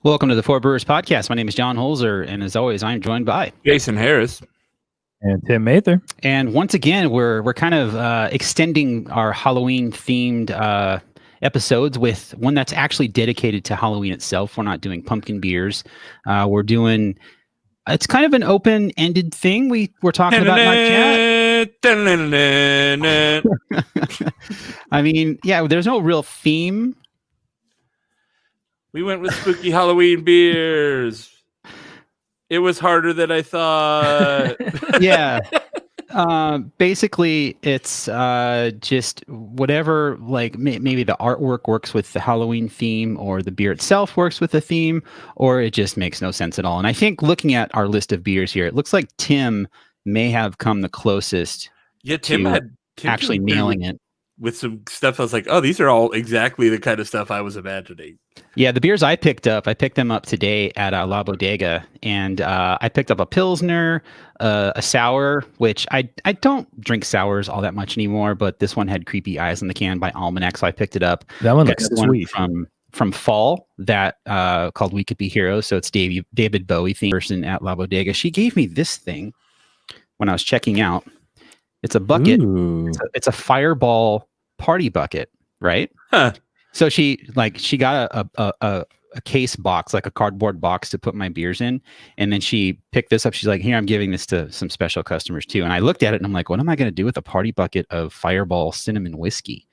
Welcome to the Four Brewers Podcast. My name is John Holzer, and as always, I'm joined by Jason Harris and Tim Mather. And once again, we're kind of extending our Halloween-themed episodes with one that's actually dedicated to Halloween itself. We're not doing pumpkin beers. We're doing it's kind of an open-ended thing. We're talking about I mean, yeah, there's no real theme. We went with spooky Halloween beers. It was harder than I thought. Yeah. Basically, it's just whatever, like maybe the artwork works with the Halloween theme, or the beer itself works with the theme, or it just makes no sense at all. And I think looking at our list of beers here, it looks like Tim may have come the closest. Yeah, Tim actually nailing it. With some stuff, I was like, oh, these are all exactly the kind of stuff I was imagining. Yeah, the beers I picked them up today at La Bodega, and I picked up a Pilsner, a sour, which I don't drink sours all that much anymore, but this one had creepy eyes on the can by Almanac, so I picked it up. That one looks sweet. From Fall, that called We Could Be Heroes, so it's David Bowie theme person at La Bodega. She gave me this thing when I was checking out. It's a bucket. It's a Fireball party bucket, right? Huh. So she got a case box, like a cardboard box to put my beers in, and then she picked this up. She's like, "Here, I'm giving this to some special customers too." And I looked at it and I'm like, "What am I going to do with a party bucket of Fireball cinnamon whiskey?"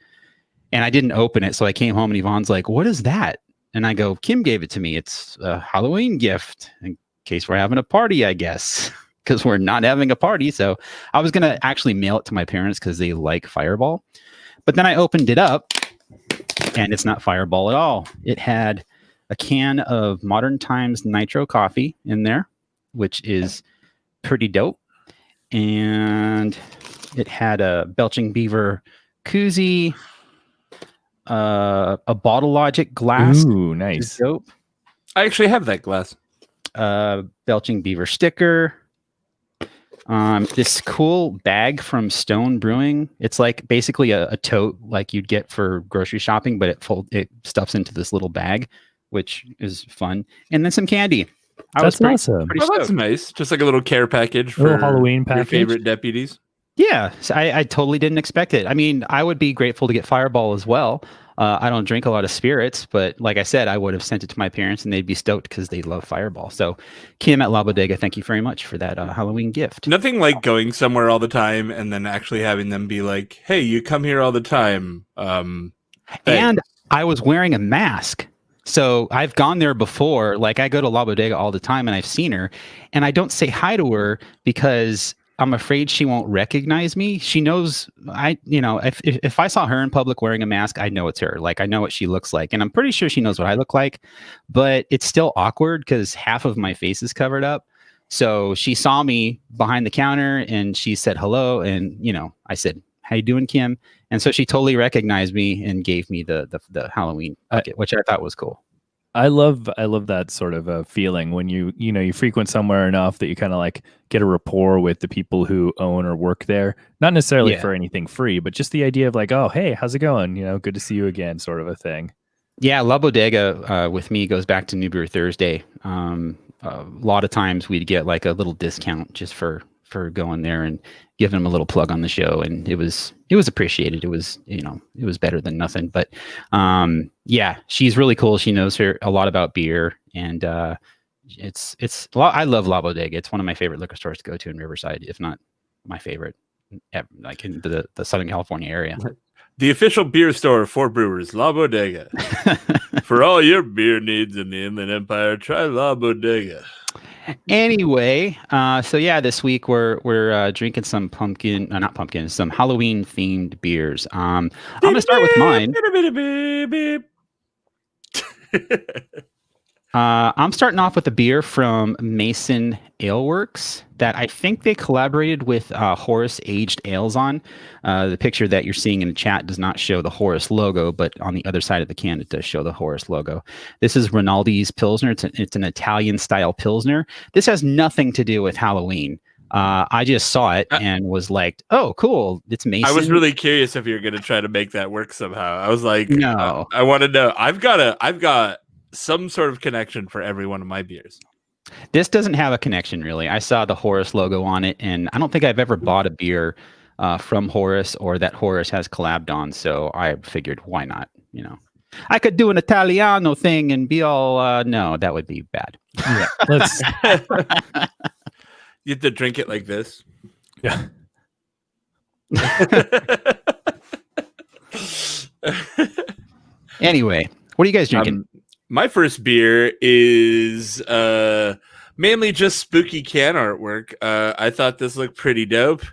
And I didn't open it, so I came home and Yvonne's like, "What is that?" And I go, "Kim gave it to me. It's a Halloween gift in case we're having a party, I guess." Because we're not having a party. So I was going to actually mail it to my parents because they like Fireball. But then I opened it up and it's not Fireball at all. It had a can of Modern Times Nitro coffee in there, which is pretty dope. And it had a Belching Beaver koozie, a Bottle Logic glass. Ooh, nice. Dope. I actually have that glass. Belching Beaver sticker. This cool bag from Stone Brewing. It's like basically a tote like you'd get for grocery shopping, but it stuffs into this little bag, which is fun. And then some candy. That's awesome. That's nice. Just like a little care package for little Halloween package. Your favorite deputies. Yeah, so I totally didn't expect it. I mean, I would be grateful to get Fireball as well. I don't drink a lot of spirits, but like I said, I would have sent it to my parents and they'd be stoked because they love Fireball. So Kim at La Bodega, thank you very much for that Halloween gift. Nothing like going somewhere all the time and then actually having them be like, hey, you come here all the time. And I was wearing a mask. So I've gone there before. Like I go to La Bodega all the time and I've seen her and I don't say hi to her because I'm afraid she won't recognize me. She knows if I saw her in public wearing a mask, I know it's her. Like I know what she looks like. And I'm pretty sure she knows what I look like, but it's still awkward because half of my face is covered up. So she saw me behind the counter and she said hello. And, I said, how you doing, Kim? And so she totally recognized me and gave me the Halloween bucket, which I thought was cool. I love that sort of a feeling when you frequent somewhere enough that you kind of like get a rapport with the people who own or work there. Not necessarily for anything free, but just the idea of like, oh, hey, how's it going? Good to see you again, sort of a thing. Yeah, La Bodega with me goes back to New Brew Thursday. A lot of times we'd get like a little discount just for going there and giving them a little plug on the show, and it was appreciated. It was it was better than nothing. But yeah, she's really cool. She knows a lot about beer, and I love La Bodega. It's one of my favorite liquor stores to go to in Riverside, if not my favorite, like in the Southern California area. The official beer store for Brewers, La Bodega. For all your beer needs in the Inland Empire, try La Bodega. Anyway, so yeah, this week we're drinking some some Halloween themed beers. I'm gonna start with mine. I'm starting off with a beer from Mason Ale Works that I think they collaborated with Horus Aged Ales on. The picture that you're seeing in the chat does not show the Horus logo, but on the other side of the can, it does show the Horus logo. This is Ronaldi's Pilsner. It's an Italian-style Pilsner. This has nothing to do with Halloween. I just saw it and was like, oh, cool. It's Mason. I was really curious if you're going to try to make that work somehow. I was like, no. I want to know. I've got some sort of connection for every one of my beers. This doesn't have a connection, really. I saw the Horus logo on it, and I don't think I've ever bought a beer from Horus or that Horus has collabed on, so I figured, why not? You know, I could do an Italiano thing and be all, no, that would be bad. Yeah, let's. You have to drink it like this. Yeah. Anyway, what are you guys drinking? My first beer is mainly just spooky can artwork. I thought this looked pretty dope.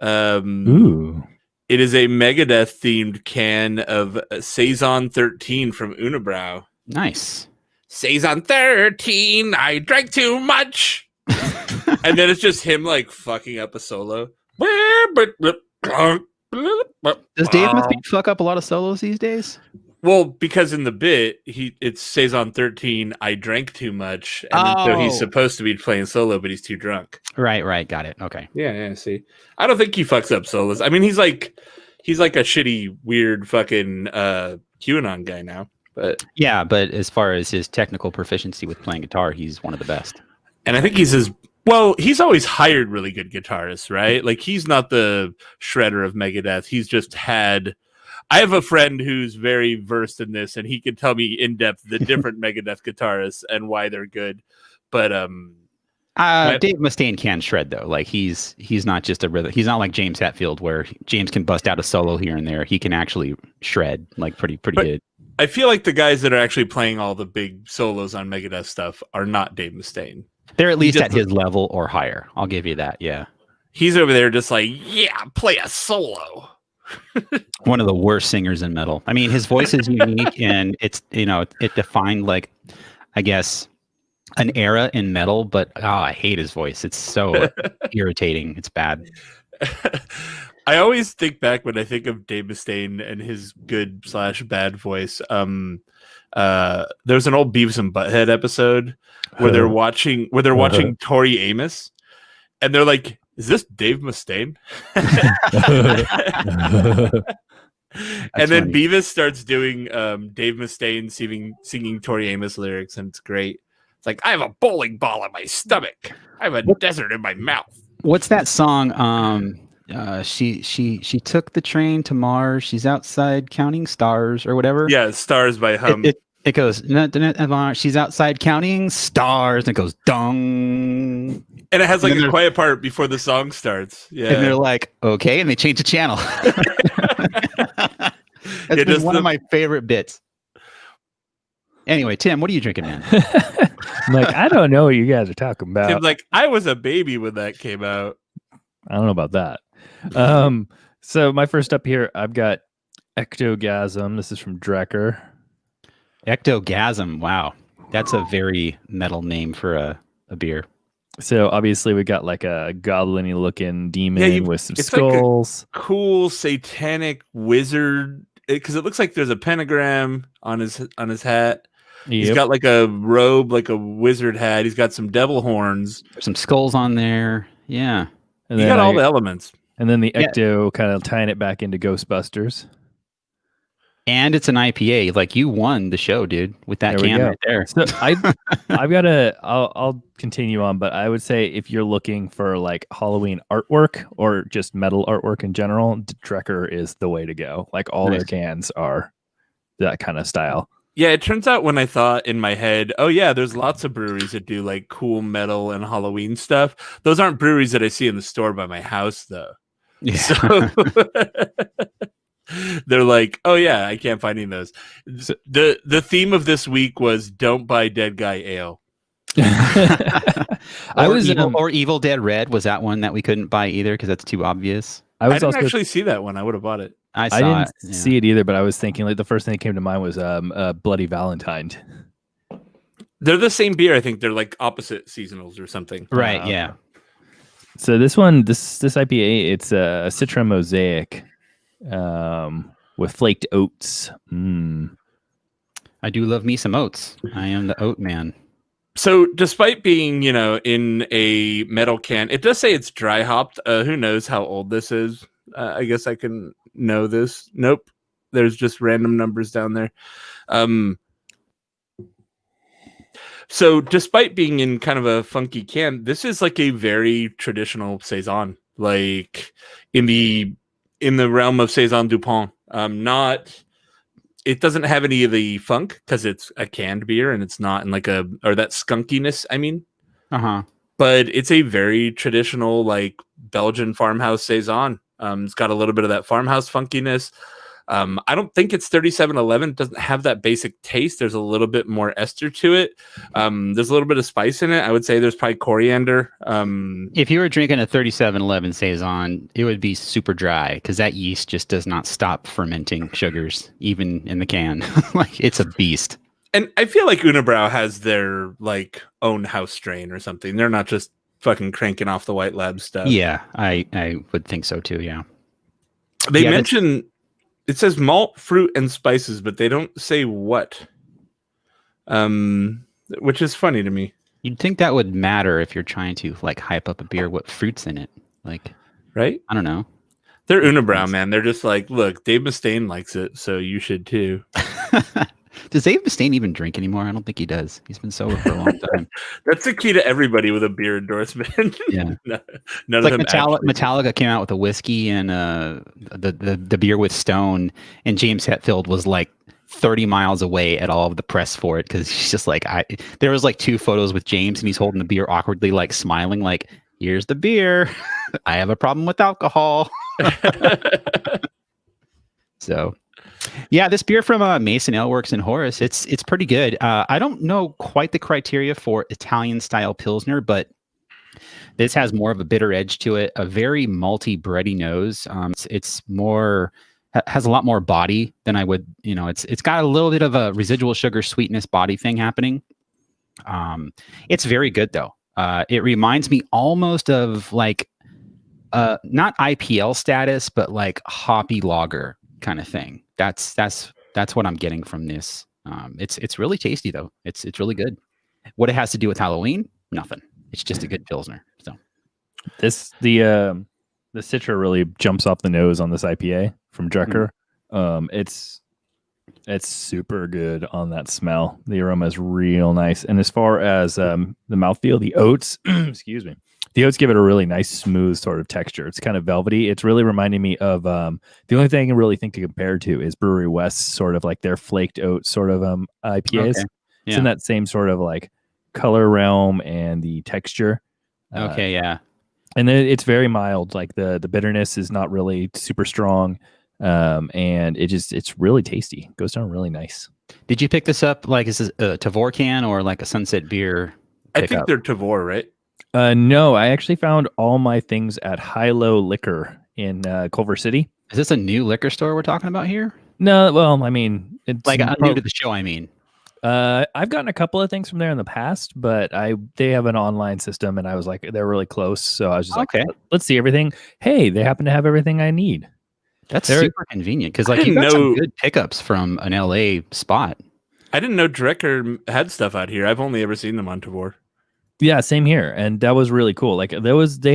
Ooh. It is a Megadeth themed can of Saison 13 from Unibrow. Nice. Saison 13, I drank too much. And then it's just him like fucking up a solo. Does Dave Mustaine fuck up a lot of solos these days? Well, because in the bit, it's Saison 13, I drank too much. And so he's supposed to be playing solo, but he's too drunk. Right. Got it. Okay. Yeah, see. I don't think he fucks up solos. I mean, he's like a shitty, weird fucking QAnon guy now. But yeah, but as far as his technical proficiency with playing guitar, he's one of the best. And I think he's always hired really good guitarists, right? Like, he's not the shredder of Megadeth. He's just had... I have a friend who's very versed in this, and he can tell me in depth the different Megadeth guitarists and why they're good. But Dave Mustaine can shred though. Like he's not just a rhythm. He's not like James Hetfield, where James can bust out a solo here and there. He can actually shred like pretty good. I feel like the guys that are actually playing all the big solos on Megadeth stuff are not Dave Mustaine. They're at least at his level or higher. I'll give you that. Yeah, he's over there just like, yeah, play a solo. One of the worst singers in metal. I mean, his voice is unique, and it's it defined like, I guess, an era in metal. But I hate his voice. It's so irritating. It's bad. I always think back when I think of Dave Mustaine and his good/bad voice. There's an old Beavis and Butthead episode where they're watching Tori Amos, and they're like, is this Dave Mustaine? And then funny. Beavis starts doing Dave Mustaine singing Tori Amos lyrics, and it's great. It's like, I have a bowling ball in my stomach. I have a desert in my mouth. What's that song? She took the train to Mars. She's outside counting stars or whatever. Yeah, Stars by Hum. It goes, she's outside counting stars, and it goes, dong. And it has like a quiet part before the song starts. Yeah. And they're like, okay, and they change the channel. That's been one of my favorite bits. Anyway, Tim, what are you drinking, man? I'm like, I don't know what you guys are talking about. Tim's like, I was a baby when that came out. I don't know about that. So my first up here, I've got Ectogasm. This is from Draper. Ectogasm. Wow. That's a very metal name for a beer. So obviously we got like a goblin-y looking demon with some skulls. Like a cool satanic wizard, because it looks like there's a pentagram on his hat. Yep. He's got like a robe, like a wizard hat. He's got some devil horns. There's some skulls on there. Yeah. And you got all the elements. And then the Ecto kind of tying it back into Ghostbusters. And it's an IPA. Like, you won the show, dude, with that can right there. So I'll continue on, but I would say if you're looking for like Halloween artwork or just metal artwork in general, Draper is the way to go. Like all their cans are that kind of style. Yeah, it turns out when I thought in my head, oh yeah, there's lots of breweries that do like cool metal and Halloween stuff. Those aren't breweries that I see in the store by my house though. Yeah. So they're like, oh yeah, I can't find any of those. So- The theme of this week was don't buy Dead Guy Ale. Or Evil Dead Red was that one that we couldn't buy either because that's too obvious. I didn't actually see that one. I would have bought it. I didn't see it either, but I was thinking like the first thing that came to mind was Bloody Valentine. They're the same beer. I think they're like opposite seasonals or something. Right. Yeah. So this one, this IPA, it's a Citra Mosaic with flaked oats. I do love me some oats. I am the oat man. So despite being, in a metal can, it does say it's dry hopped. Who knows how old this is? I guess I can know this. Nope. There's just random numbers down there. So despite being in kind of a funky can, this is like a very traditional Saison, like in the realm of Saison Dupont. It doesn't have any of the funk because it's a canned beer and it's not in like or that skunkiness. I mean, but it's a very traditional like Belgian farmhouse Saison. It's got a little bit of that farmhouse funkiness. I don't think it's 3711. It doesn't have that basic taste. There's a little bit more ester to it. There's a little bit of spice in it. I would say there's probably coriander. If you were drinking a 3711 Saison, it would be super dry because that yeast just does not stop fermenting sugars, even in the can. Like it's a beast. And I feel like Unibrow has their like own house strain or something. They're not just fucking cranking off the White Lab stuff. Yeah, I would think so too. Yeah. They mention it says malt, fruit, and spices, but they don't say what. Which is funny to me. You'd think that would matter if you're trying to like hype up a beer. What fruit's in it? Like, right? I don't know. They're Unibrow, man. They're just like, look, Dave Mustaine likes it, so you should too. Does Dave Mustaine even drink anymore? I don't think he does. He's been sober for a long time. That's the key to everybody with a beer endorsement. Yeah. None of them Metallica came out with a whiskey and the beer with Stone, and James Hetfield was like 30 miles away at all of the press for it because he's just like there was like 2 photos with James and he's holding the beer awkwardly, like smiling, like, here's the beer. I have a problem with alcohol. So yeah, this beer from Mason Ale Works in Horace, it's pretty good. I don't know quite the criteria for Italian style Pilsner, but this has more of a bitter edge to it, a very malty, bready nose. It's more, has a lot more body than I would, it's got a little bit of a residual sugar sweetness body thing happening. It's very good though. It reminds me almost of like, not IPL status, but like hoppy lager kind of thing. That's what I'm getting from this. It's really tasty though. It's really good. What it has to do with Halloween? Nothing. It's just a good Pilsner. So the Citra really jumps off the nose on this IPA from Draper. It's super good on that smell. The aroma is real nice. And as far as the mouthfeel, the oats, excuse me, the oats give it a really nice, smooth sort of texture. It's kind of velvety. It's really reminding me of the only thing I can really think to compare to is Brewery West's sort of like their flaked oat sort of IPAs. Okay. Yeah. It's in that same sort of like color realm and the texture. Okay, yeah. And then it's very mild. Like the bitterness is not really super strong. And it's really tasty. It goes down really nice. Did you pick this up? Like, is this a Tavor can or like a Sunset Beer? I think they're Tavor, right? No, I actually found all my things at High-Low Liquor in Culver City. Is this a new liquor store we're talking about here? No, well, I mean, it's like new to the show. I mean, I've gotten a couple of things from there in the past, but they have an online system, and I was like, they're really close, so I was just like, let's see everything. Hey, they happen to have everything I need. That's super convenient because like you got some good pickups from an LA spot. I didn't know Draper had stuff out here. I've only ever seen them on Tavor. Yeah, same here, and that was really cool. Like they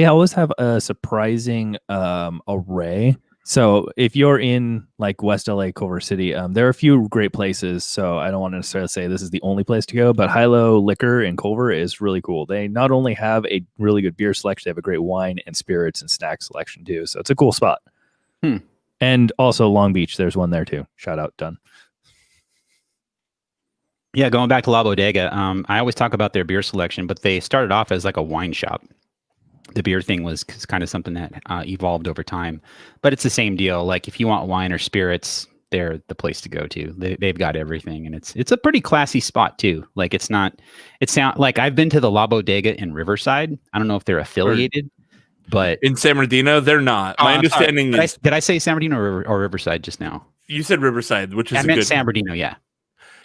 always have a surprising array. So if you're in like West LA, Culver City, there are a few great places. So I don't want to necessarily say this is the only place to go, but High-Low Liquor in Culver is really cool. They not only have a really good beer selection, they have a great wine and spirits and snack selection too. So it's a cool spot. And also Long Beach, there's one there too. Shout out, done. Yeah, going back to La Bodega, I always talk about their beer selection, but they started off as like a wine shop. The beer thing was kind of something that evolved over time, but it's the same deal. Like if you want wine or spirits, they're the place to go to. They've got everything, and it's a pretty classy spot too. Like it's not, it sound like I've been to the La Bodega in Riverside. I don't know if they're affiliated, but in San Bernardino, they're not. My understanding is. Did I say San Bernardino or Riverside just now? You said Riverside, which is I meant San Bernardino. Yeah.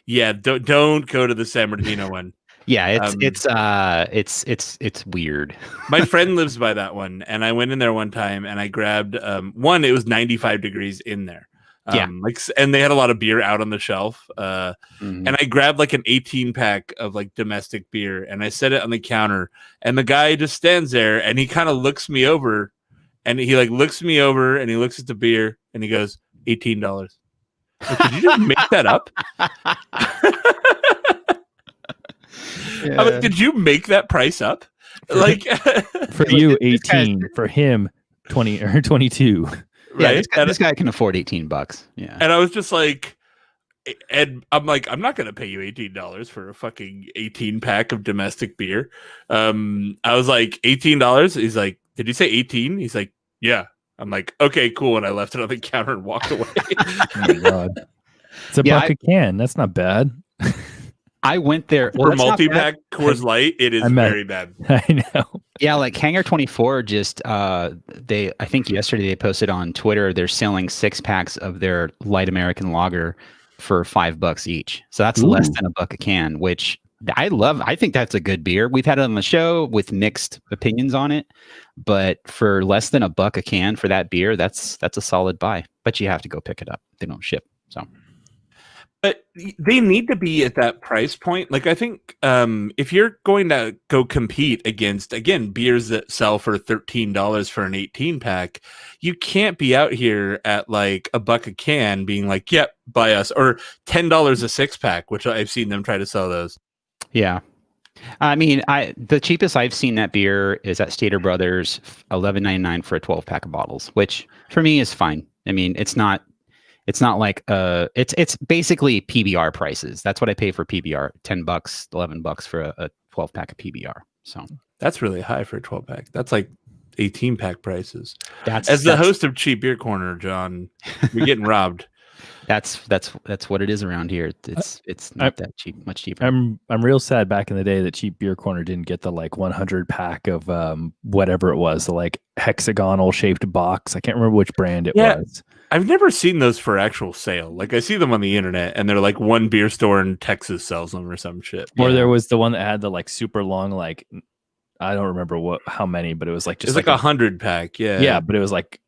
Yeah. Don't go to the San Bernardino one. Yeah, it's weird. My friend lives by that one, and I went in there one time, and I grabbed one. It was 95 degrees in there. And they had a lot of beer out on the shelf. And I grabbed like an 18 pack of like domestic beer, and I set it on the counter, and the guy just stands there, and he kind of looks me over, and he like looks me over, and he looks at the beer, and he goes, $18. Like, did you just make that up? Yeah. I'm like, did you make that price up? Like for you, 18. For him, 20 or 22. Right? Yeah, this guy can afford $18. Yeah. And I was just like, and I'm like, I'm not gonna pay you $18 for a fucking 18 pack of domestic beer. I was like, $18. He's like, did you say 18? He's like, yeah. I'm like, okay, cool. And I left it on the counter and walked away. Oh my god, it's a buck a can. That's not bad. I went there for multi-pack Coors Light. It is very bad. I know. Yeah, like Hangar 24 just I think yesterday they posted on Twitter they're selling 6-packs of their light American lager for $5 each. So that's less than $1 a can, which I love. I think that's a good beer. We've had it on the show with mixed opinions on it, but for less than $1 a can for that beer, that's a solid buy. But you have to go pick it up. They don't ship. So but they need to be at that price point. Like, I think if you're going to go compete against, again, beers that sell for $13 for an 18 pack, you can't be out here at like $1 a can being like, yep, buy us, or $10 a 6-pack, which I've seen them try to sell those. Yeah. I mean, the cheapest I've seen that beer is at Stater Brothers, $11.99 for a 12-pack of bottles, which for me is fine. I mean, it's not like it's basically PBR prices. That's what I pay for PBR. $10, $11 for a 12-pack of PBR. So that's really high for a 12-pack. That's like 18-pack prices. That's the host of Cheap Beer Corner, John, you're getting robbed. That's what it is around here. It's not that cheap, much cheaper. I'm real sad back in the day that Cheap Beer Corner didn't get the like 100 pack of whatever it was, the like hexagonal shaped box. I can't remember which brand it was. I've never seen those for actual sale. Like I see them on the internet, and they're like one beer store in Texas sells them or some shit. Or there was the one that had the like super long, like I don't remember how many, but it was like just like 100 pack. Yeah, but it was like.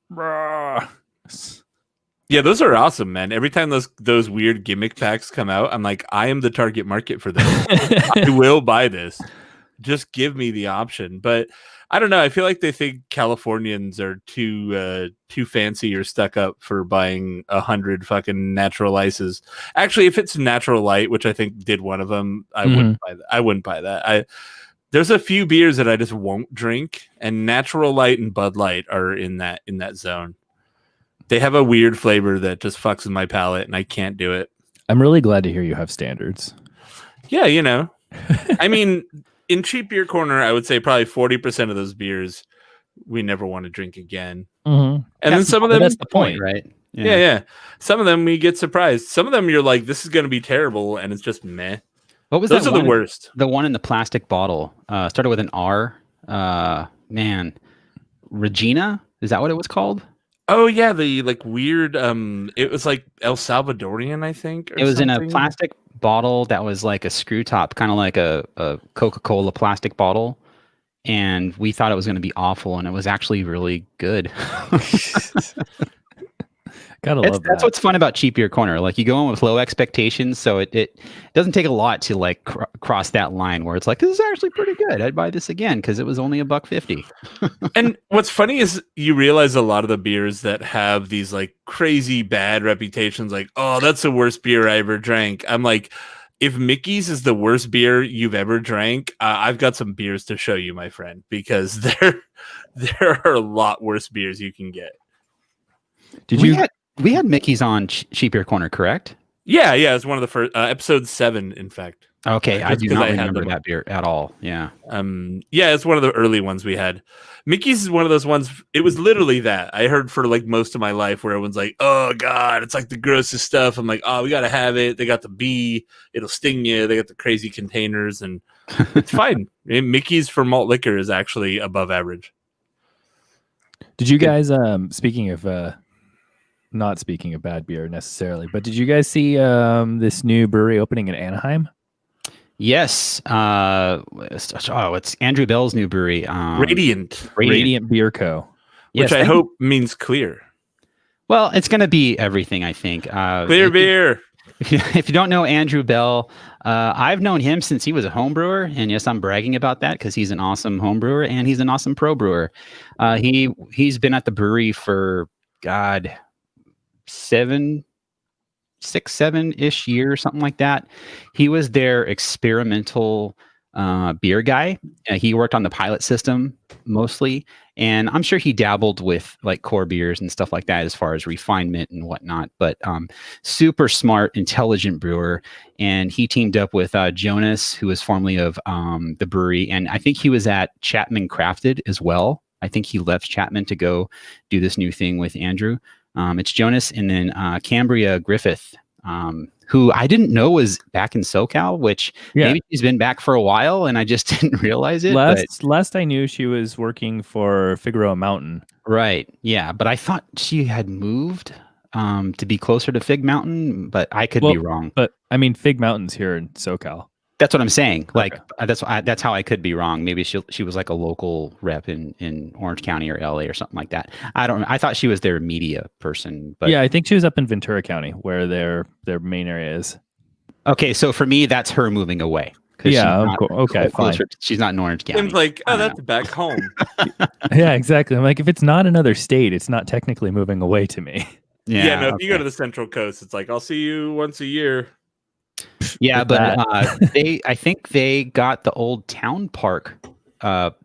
Yeah, those are awesome, man. Every time those weird gimmick packs come out, I'm like, I am the target market for them. I will buy this. Just give me the option. But I don't know. I feel like they think Californians are too fancy or stuck up for buying 100 fucking natural ices. Actually, if it's Natural Light, which I think did one of them, I wouldn't buy that. I wouldn't buy that. There's a few beers that I just won't drink, and Natural Light and Bud Light are in that zone. They have a weird flavor that just fucks with my palate, and I can't do it. I'm really glad to hear you have standards. Yeah, you know. I mean, in Cheap Beer Corner, I would say probably 40% of those beers we never want to drink again. Mm-hmm. And then some of them... That's the point, right? Yeah. Some of them we get surprised. Some of them you're like, this is going to be terrible, and it's just meh. What was those that are the worst. The one in the plastic bottle. Started with an R. Man. Regina? Is that what it was called? Oh yeah, the like weird it was like El Salvadorian, I think. It was something in a plastic bottle that was like a screw top, kind of like a Coca-Cola plastic bottle. And we thought it was going to be awful, and it was actually really good. Gotta love that. That's what's fun about Cheap Beer Corner. Like you go in with low expectations, so it doesn't take a lot to like cross that line where it's like, this is actually pretty good. I'd buy this again because it was only $1.50. And what's funny is you realize a lot of the beers that have these like crazy bad reputations, like, oh, that's the worst beer I ever drank. I'm like, if Mickey's is the worst beer you've ever drank, I've got some beers to show you, my friend, because there are a lot worse beers you can get. We had Mickey's on Cheap Beer Corner, correct? Yeah, it's one of the first episode 7, in fact. Okay, I just do 'cause not I had remember them. that beer at all. Yeah. Yeah, it's one of the early ones we had. Mickey's is one of those ones. It was literally that I heard for like most of my life, where everyone's like, "Oh God, it's like the grossest stuff." I'm like, "Oh, we gotta have it." They got the bee; it'll sting you. They got the crazy containers, and it's fine. And Mickey's for malt liquor is actually above average. Did you guys, speaking of, not speaking of bad beer necessarily, but did you guys see this new brewery opening in Anaheim? Yes. It's Andrew Bell's new brewery. Radiant Beer Co. Which I hope means clear. Well, it's going to be everything, I think. Clear beer. If you don't know Andrew Bell, I've known him since he was a home brewer. And yes, I'm bragging about that because he's an awesome home brewer and he's an awesome pro brewer. He's been at the brewery for, God, 6-7-ish years, something like that. He was their experimental beer guy. He worked on the pilot system mostly, and I'm sure he dabbled with like core beers and stuff like that as far as refinement and whatnot. But super smart, intelligent brewer, and he teamed up with Jonas, who was formerly of the brewery, and I think he was at Chapman Crafted as well. I think he left Chapman to go do this new thing with Andrew. It's Jonas and then Cambria Griffith, who I didn't know was back in SoCal, which maybe she's been back for a while and I just didn't realize it. Last I knew, she was working for Figueroa Mountain. Right. Yeah. But I thought she had moved to be closer to Fig Mountain, but I could be wrong. But I mean, Fig Mountain's here in SoCal. That's what I'm saying. Like, okay. That's how I could be wrong. Maybe she was like a local rep in Orange County or LA or something like that. I thought she was their media person, but yeah, I think she was up in Ventura County where their main area is. Okay, so for me, that's her moving away. Yeah, okay, fine. She's not in Orange County. Seems like, that's back home. Yeah, exactly. I'm like, if it's not another state, it's not technically moving away to me. Yeah, no. If you go to the Central Coast, it's like I'll see you once a year. Yeah, but I think they got the old town park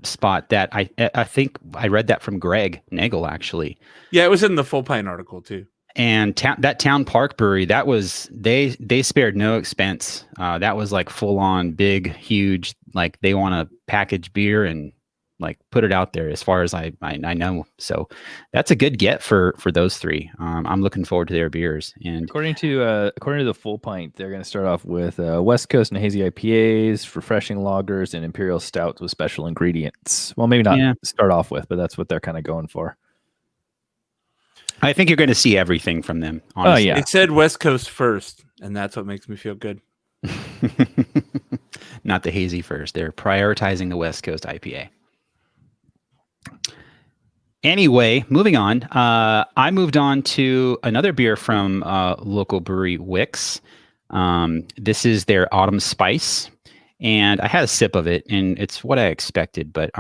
spot that I think I read that from Greg Nagel actually. Yeah, it was in the Full Pine article too. And that town park brewery, that was they spared no expense. That was like full on big, huge, like they want to package beer and like put it out there as far as I know. So that's a good get for those three. I'm looking forward to their beers. And according to the Full Pint, they're going to start off with West Coast and Hazy IPAs, refreshing lagers, and imperial stouts with special ingredients. Well, maybe not start off with, but that's what they're kind of going for. I think you're going to see everything from them. Honestly. Oh yeah, it said West Coast first, and that's what makes me feel good. Not the hazy first. They're prioritizing the West Coast IPA. Anyway, moving on. I moved on to another beer from local brewery Wicks. This is their Autumn Spice, and I had a sip of it, and it's what I expected. But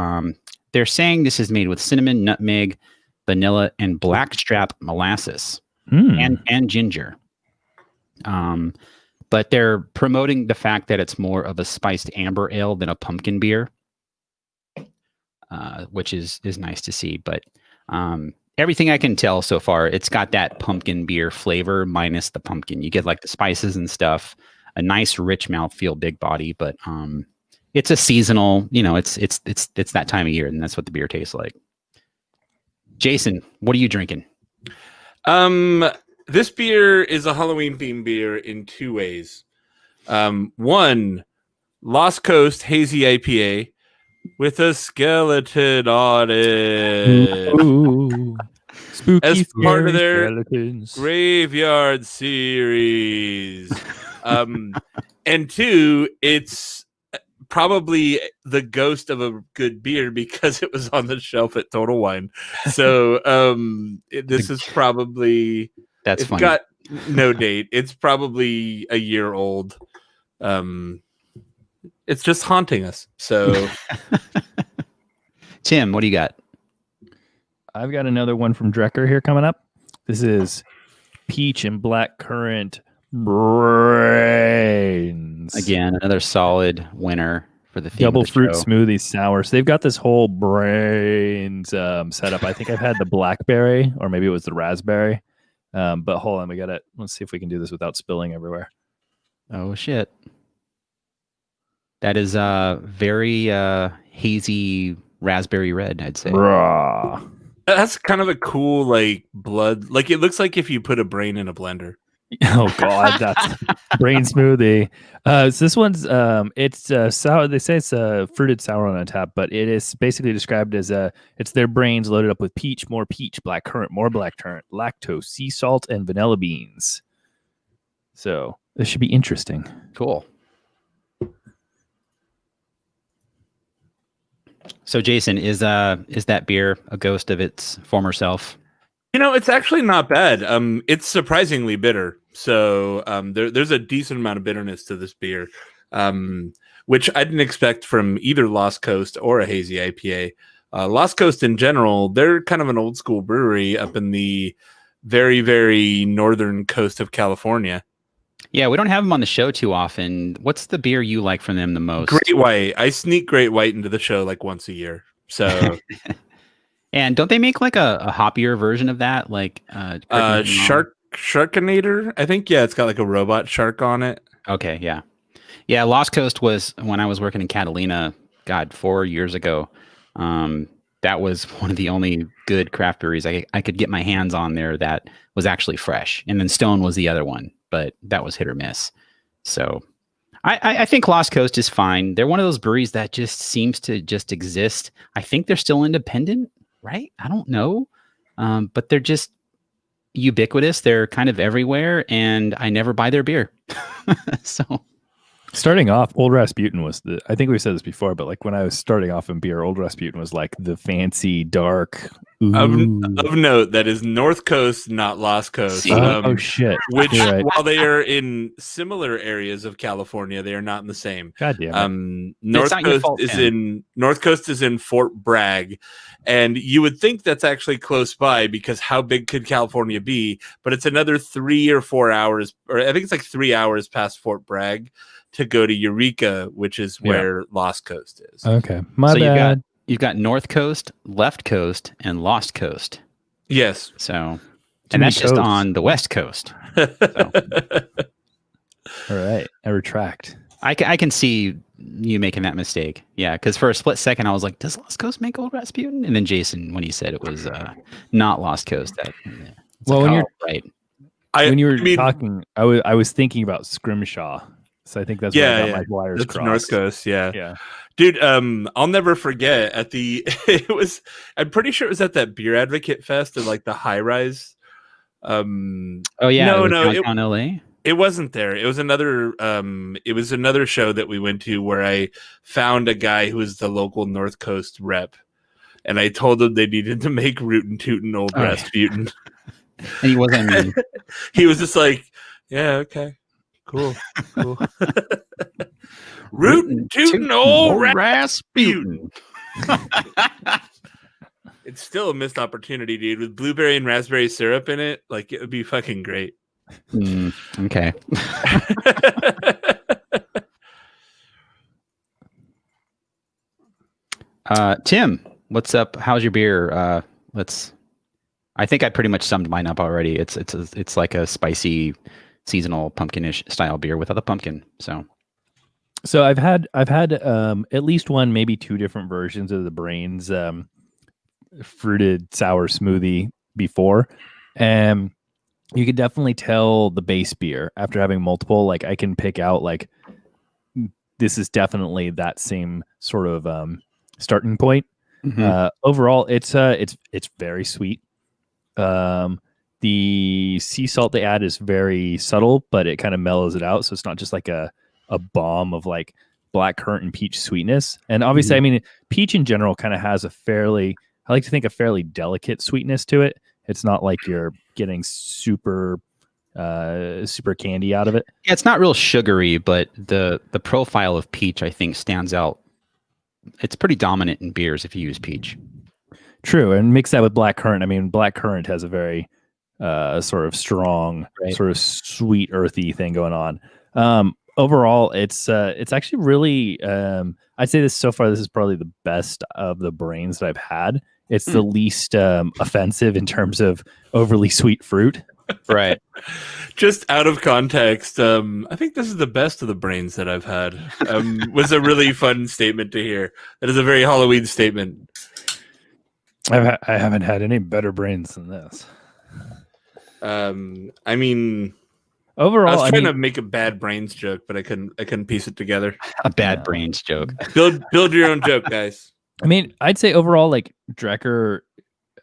they're saying this is made with cinnamon, nutmeg, vanilla, and blackstrap molasses and ginger. But they're promoting the fact that it's more of a spiced amber ale than a pumpkin beer. Which is nice to see, but everything I can tell so far, it's got that pumpkin beer flavor minus the pumpkin. You get like the spices and stuff, a nice rich mouthfeel, big body, but it's a seasonal. It's that time of year, and that's what the beer tastes like. Jason, what are you drinking? This beer is a Halloween themed beer in two ways. One, Lost Coast Hazy IPA. With a skeleton on it. Ooh, spooky as part of their skeletons. Graveyard series. And two, it's probably the ghost of a good beer because it was on the shelf at Total Wine. So this is probably that's it's funny. Got no date. It's probably a year old. It's just haunting us. So, Tim, what do you got? I've got another one from Drecker here coming up. This is peach and black currant brains. Again, another solid winner for the theme double of the fruit show. smoothie sour. So they've got this whole brains setup. I think I've had the blackberry, or maybe it was the raspberry. But hold on, let's see if we can do this without spilling everywhere. Oh shit. That is very hazy raspberry red, I'd say. Raw. That's kind of a cool like blood. Like it looks like if you put a brain in a blender. Oh god, that's brain smoothie. So this one's it's sour. They say it's fruited sour on tap, but it is basically described as it's their brains loaded up with peach, black currant, more black currant, lactose, sea salt, and vanilla beans. So this should be interesting. Cool. So Jason, is that beer a ghost of its former self? You know, it's actually not bad. It's surprisingly bitter. So there's a decent amount of bitterness to this beer, which I didn't expect from either Lost Coast or a Hazy IPA. Lost Coast in general, they're kind of an old school brewery up in the very, very northern coast of California. Yeah, we don't have them on the show too often. What's the beer you like from them the most? Great White. I sneak Great White into the show like once a year. So, and don't they make like a hoppier version of that? Like Sharkinator? I think, yeah, it's got like a robot shark on it. Okay, yeah. Yeah, Lost Coast was when I was working in Catalina, God, 4 years ago. That was one of the only good craft breweries I could get my hands on there that was actually fresh. And then Stone was the other one, but that was hit or miss. So I think Lost Coast is fine. They're one of those breweries that just seems to just exist. I think they're still independent, right? I don't know. But they're just ubiquitous. They're kind of everywhere, and I never buy their beer. So starting off, Old Rasputin was I think we've said this before, but like when I was starting off in beer, Old Rasputin was like the fancy, dark. Of note, that is North Coast, not Lost Coast. Oh shit! Which, right, while they are in similar areas of California, they are not in the same. God damn it. North Coast is in Fort Bragg, and you would think that's actually close by because how big could California be? But it's another 3 or 4 hours, or I think it's like 3 hours past Fort Bragg to go to Eureka, which is where Lost Coast is. Okay, my bad. You've got North Coast, Left Coast, and Lost Coast. Yes. So, and that's just on the West Coast. So. All right, I retract. I can see you making that mistake. Yeah, because for a split second, I was like, does Lost Coast make Old Rasputin? And then Jason, when he said it was not Lost Coast, well, like, when you're right. When you were talking, I was thinking about Scrimshaw. So I think that's where I got my wires crossed. North Coast, yeah. Dude, I'll never forget I'm pretty sure it was at that Beer Advocate Fest at like the High Rise. No, downtown LA. It wasn't there. It was another show that we went to where I found a guy who was the local North Coast rep, and I told him they needed to make Rootin' Tootin' Old Rasputin. And he wasn't. He was just like, yeah, okay. Cool. Rootin' Tootin' Old Rasputin. It's still a missed opportunity, dude. With blueberry and raspberry syrup in it, like it would be fucking great. Okay. Tim, what's up? How's your beer? I think I pretty much summed mine up already. It's like a spicy, seasonal pumpkinish style beer without the pumpkin. So I've had at least one, maybe two different versions of the Brains fruited sour smoothie before. You could definitely tell the base beer after having multiple. Like I can pick out like this is definitely that same sort of starting point. Mm-hmm. Overall, it's very sweet. The sea salt they add is very subtle, but it kind of mellows it out. So it's not just like a bomb of like black currant and peach sweetness. And obviously, I mean, peach in general kind of has I like to think a fairly delicate sweetness to it. It's not like you're getting super candy out of it. Yeah, it's not real sugary, but the profile of peach, I think, stands out. It's pretty dominant in beers if you use peach. True, and mix that with black currant. I mean, black currant has a very sort of strong, sort of sweet, earthy thing going on. Overall, it's actually really. I'd say this is probably the best of the Brains that I've had. It's the least offensive in terms of overly sweet fruit. Right. Just out of context, I think this is the best of the brains that I've had. Was a really fun statement to hear. That is a very Halloween statement. I haven't had any better brains than this. I mean, overall, I was trying to make a bad brains joke, but I couldn't piece it together. A bad brains joke. Build your own joke, guys. I mean, I'd say overall, like Draper,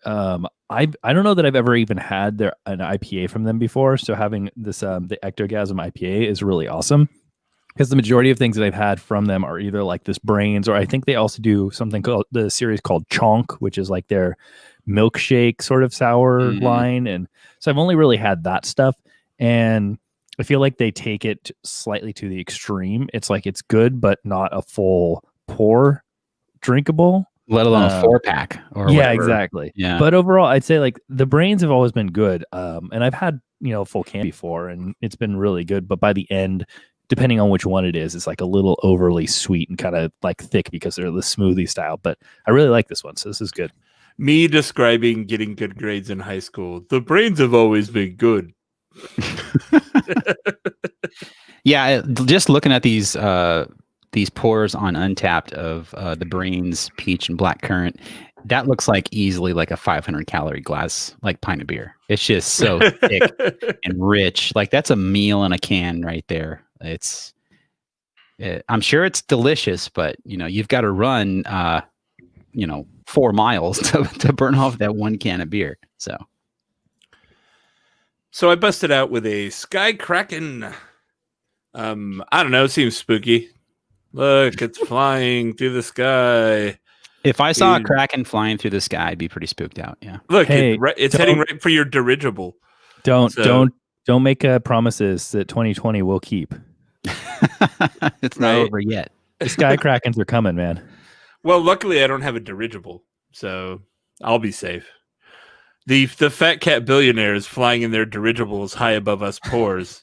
I don't know that I've ever even had an IPA from them before. So having this the Ectogasm IPA is really awesome, because the majority of things that I've had from them are either like this brains, or I think they also do something called the series called Chonk, which is like their milkshake sort of sour line. And so I've only really had that stuff, and I feel like they take it slightly to the extreme. It's like it's good, but not a full pour drinkable, let alone a 4-pack or yeah, whatever. exactly. Yeah. But overall, I'd say like the brains have always been good. And I've had, full can before, and it's been really good. But by the end, depending on which one it is, it's like a little overly sweet and kind of like thick because they're the smoothie style. But I really like this one, so this is good. Me describing getting good grades in high school. The brains have always been good. Yeah, just looking at these pours on Untapped of the brains, peach, and black currant, that looks like easily like a 500 calorie glass, like pint of beer. It's just so thick and rich. Like that's a meal in a can right there. I'm sure it's delicious, but you've got to run 4 miles to burn off that 1 can of beer. So I busted out with a Sky Kraken. I don't know. It seems spooky. Look, it's flying through the sky. If I saw a Kraken flying through the sky, I'd be pretty spooked out. Yeah. Look, it's heading right for your dirigible. Don't make promises that 2020 will keep. It's not over yet. The Sky Krakens are coming, man. Well, luckily I don't have a dirigible, so I'll be safe. The fat cat billionaires flying in their dirigibles high above us pours.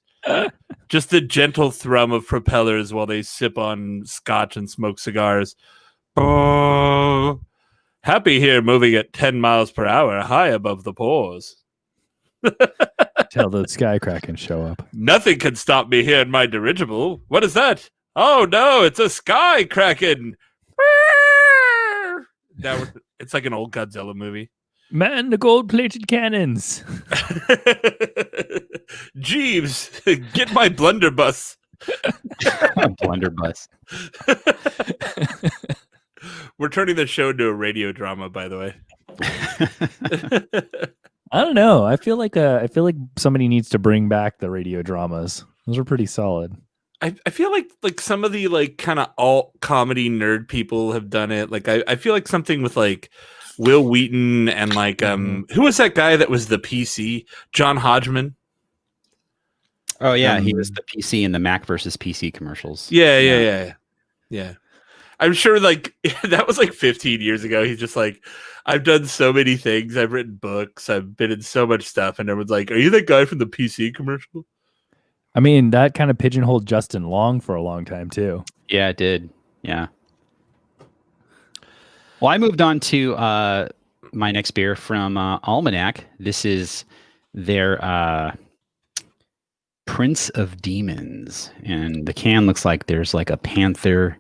Just the gentle thrum of propellers while they sip on scotch and smoke cigars. Oh, happy here, moving at 10 miles per hour, high above the pores. Till the Sky Kraken show up. Nothing can stop me here in my dirigible. What is that? Oh no, it's a Sky Kraken. It's like an old Godzilla movie. Man, the gold-plated cannons. Jeeves, get my blunderbuss. Blunderbuss. We're turning the show into a radio drama, by the way. I don't know. I feel like somebody needs to bring back the radio dramas. Those are pretty solid. I feel like some of the like kind of alt comedy nerd people have done it. Like I feel like something with like Will Wheaton and like who was that guy that was the PC? John Hodgman. Oh yeah, he was the PC in the Mac versus PC commercials. Yeah. I'm sure like that was like 15 years ago. He's just like, I've done so many things. I've written books. I've been in so much stuff. And everyone's like, are you that guy from the PC commercial? I mean, that kind of pigeonholed Justin Long for a long time too. Yeah, it did. Yeah. Well, I moved on to my next beer from Almanac. This is their Prince of Demons. And the can looks like there's like a panther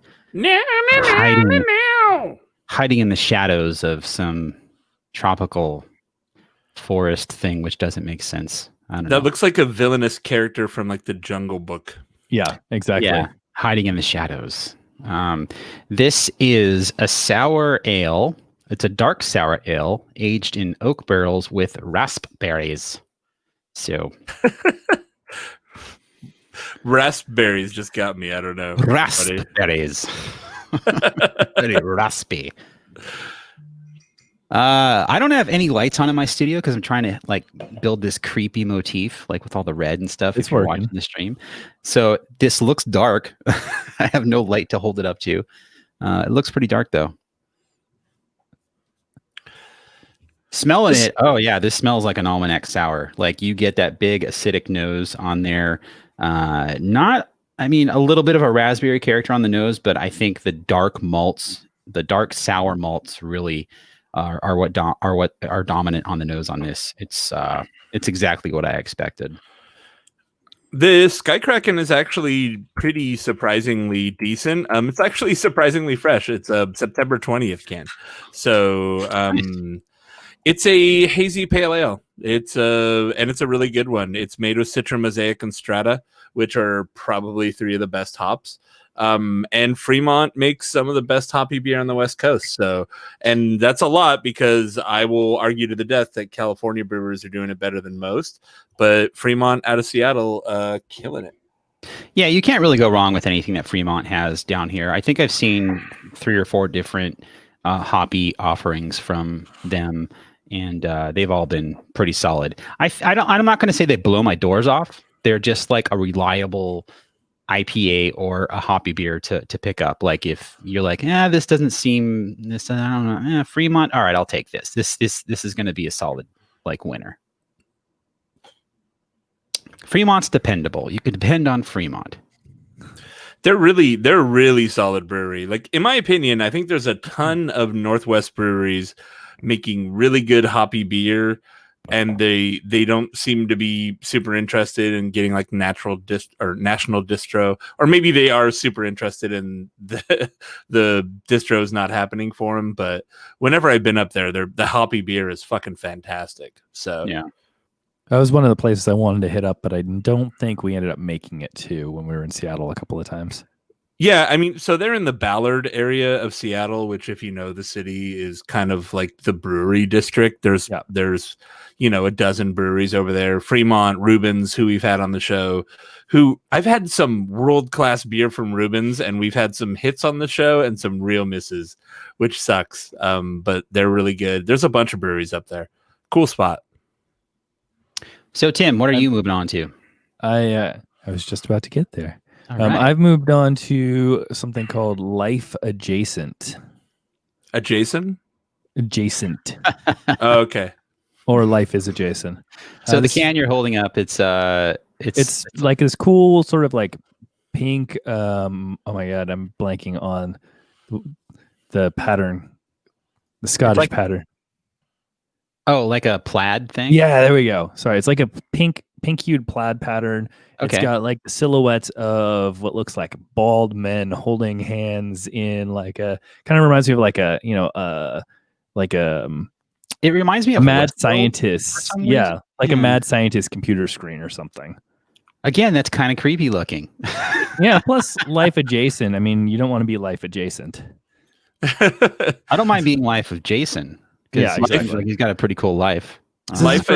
hiding in the shadows of some tropical forest thing, which doesn't make sense. I don't know. That looks like a villainous character from like the Jungle Book. Yeah, exactly. Yeah, hiding in the shadows. This is a sour ale. It's a dark sour ale aged in oak barrels with raspberries. So raspberries just got me. I don't know. Raspberries. Very raspy. I don't have any lights on in my studio because I'm trying to like build this creepy motif, like with all the red and stuff. It's if you're working. watching the stream, so this looks dark. I have no light to hold it up to. It looks pretty dark though. Smelling it, oh yeah, this smells like an Almanac sour. Like you get that big acidic nose on there. A little bit of a raspberry character on the nose, but I think the dark sour malts really are what are dominant on the nose on this. It's exactly what I expected. The Sky Kraken is actually pretty surprisingly decent. It's actually surprisingly fresh. It's a September 20th can. So it's a hazy pale ale. It's a really good one. It's made with Citra, Mosaic, and Strata, which are probably three of the best hops. And Fremont makes some of the best hoppy beer on the West Coast. So, and that's a lot because I will argue to the death that California brewers are doing it better than most. But Fremont out of Seattle, killing it. Yeah, you can't really go wrong with anything that Fremont has down here. I think I've seen 3 or 4 different hoppy offerings from them, and they've all been pretty solid. I'm not going to say they blow my doors off. They're just like a reliable IPA or a hoppy beer to pick up. Like if you're like, this doesn't seem this, I don't know, Fremont. All right, I'll take this. This is going to be a solid like winner. Fremont's dependable. You can depend on Fremont. They're a really solid brewery. Like in my opinion, I think there's a ton of Northwest breweries making really good hoppy beer, and they don't seem to be super interested in getting like national distro, or maybe they are super interested in the distros not happening for them. But whenever I've been up there, the hoppy beer is fucking fantastic. So yeah, that was one of the places I wanted to hit up, but I don't think we ended up making it to when we were in Seattle a couple of times. Yeah, I mean, so they're in the Ballard area of Seattle, which, if you know the city, is kind of like the brewery district. There's a dozen breweries over there. Fremont, Rubens, who we've had on the show, who I've had some world-class beer from Rubens, and we've had some hits on the show and some real misses, which sucks. But they're really good. There's a bunch of breweries up there. Cool spot. So Tim, what are you moving on to? I was just about to get there. All right. I've moved on to something called Life Adjacent. Adjacent? Adjacent. Oh, okay. Or Life is Adjacent. So the can you're holding up, it's like this cool sort of like pink. Oh my god, I'm blanking on the pattern, the Scottish pattern. Oh, like a plaid thing? Yeah, there we go. Sorry, it's like a pink hued plaid pattern. Okay. It's got like silhouettes of what looks like bald men holding hands in like a kind of reminds me of like a it reminds me of mad scientist. Yeah, like a mad scientist computer screen or something. Again, that's kind of creepy looking. Yeah, plus life adjacent. I mean, you don't want to be life adjacent. I don't mind being life of Jason. Yeah, exactly. Like he's got a pretty cool life. Life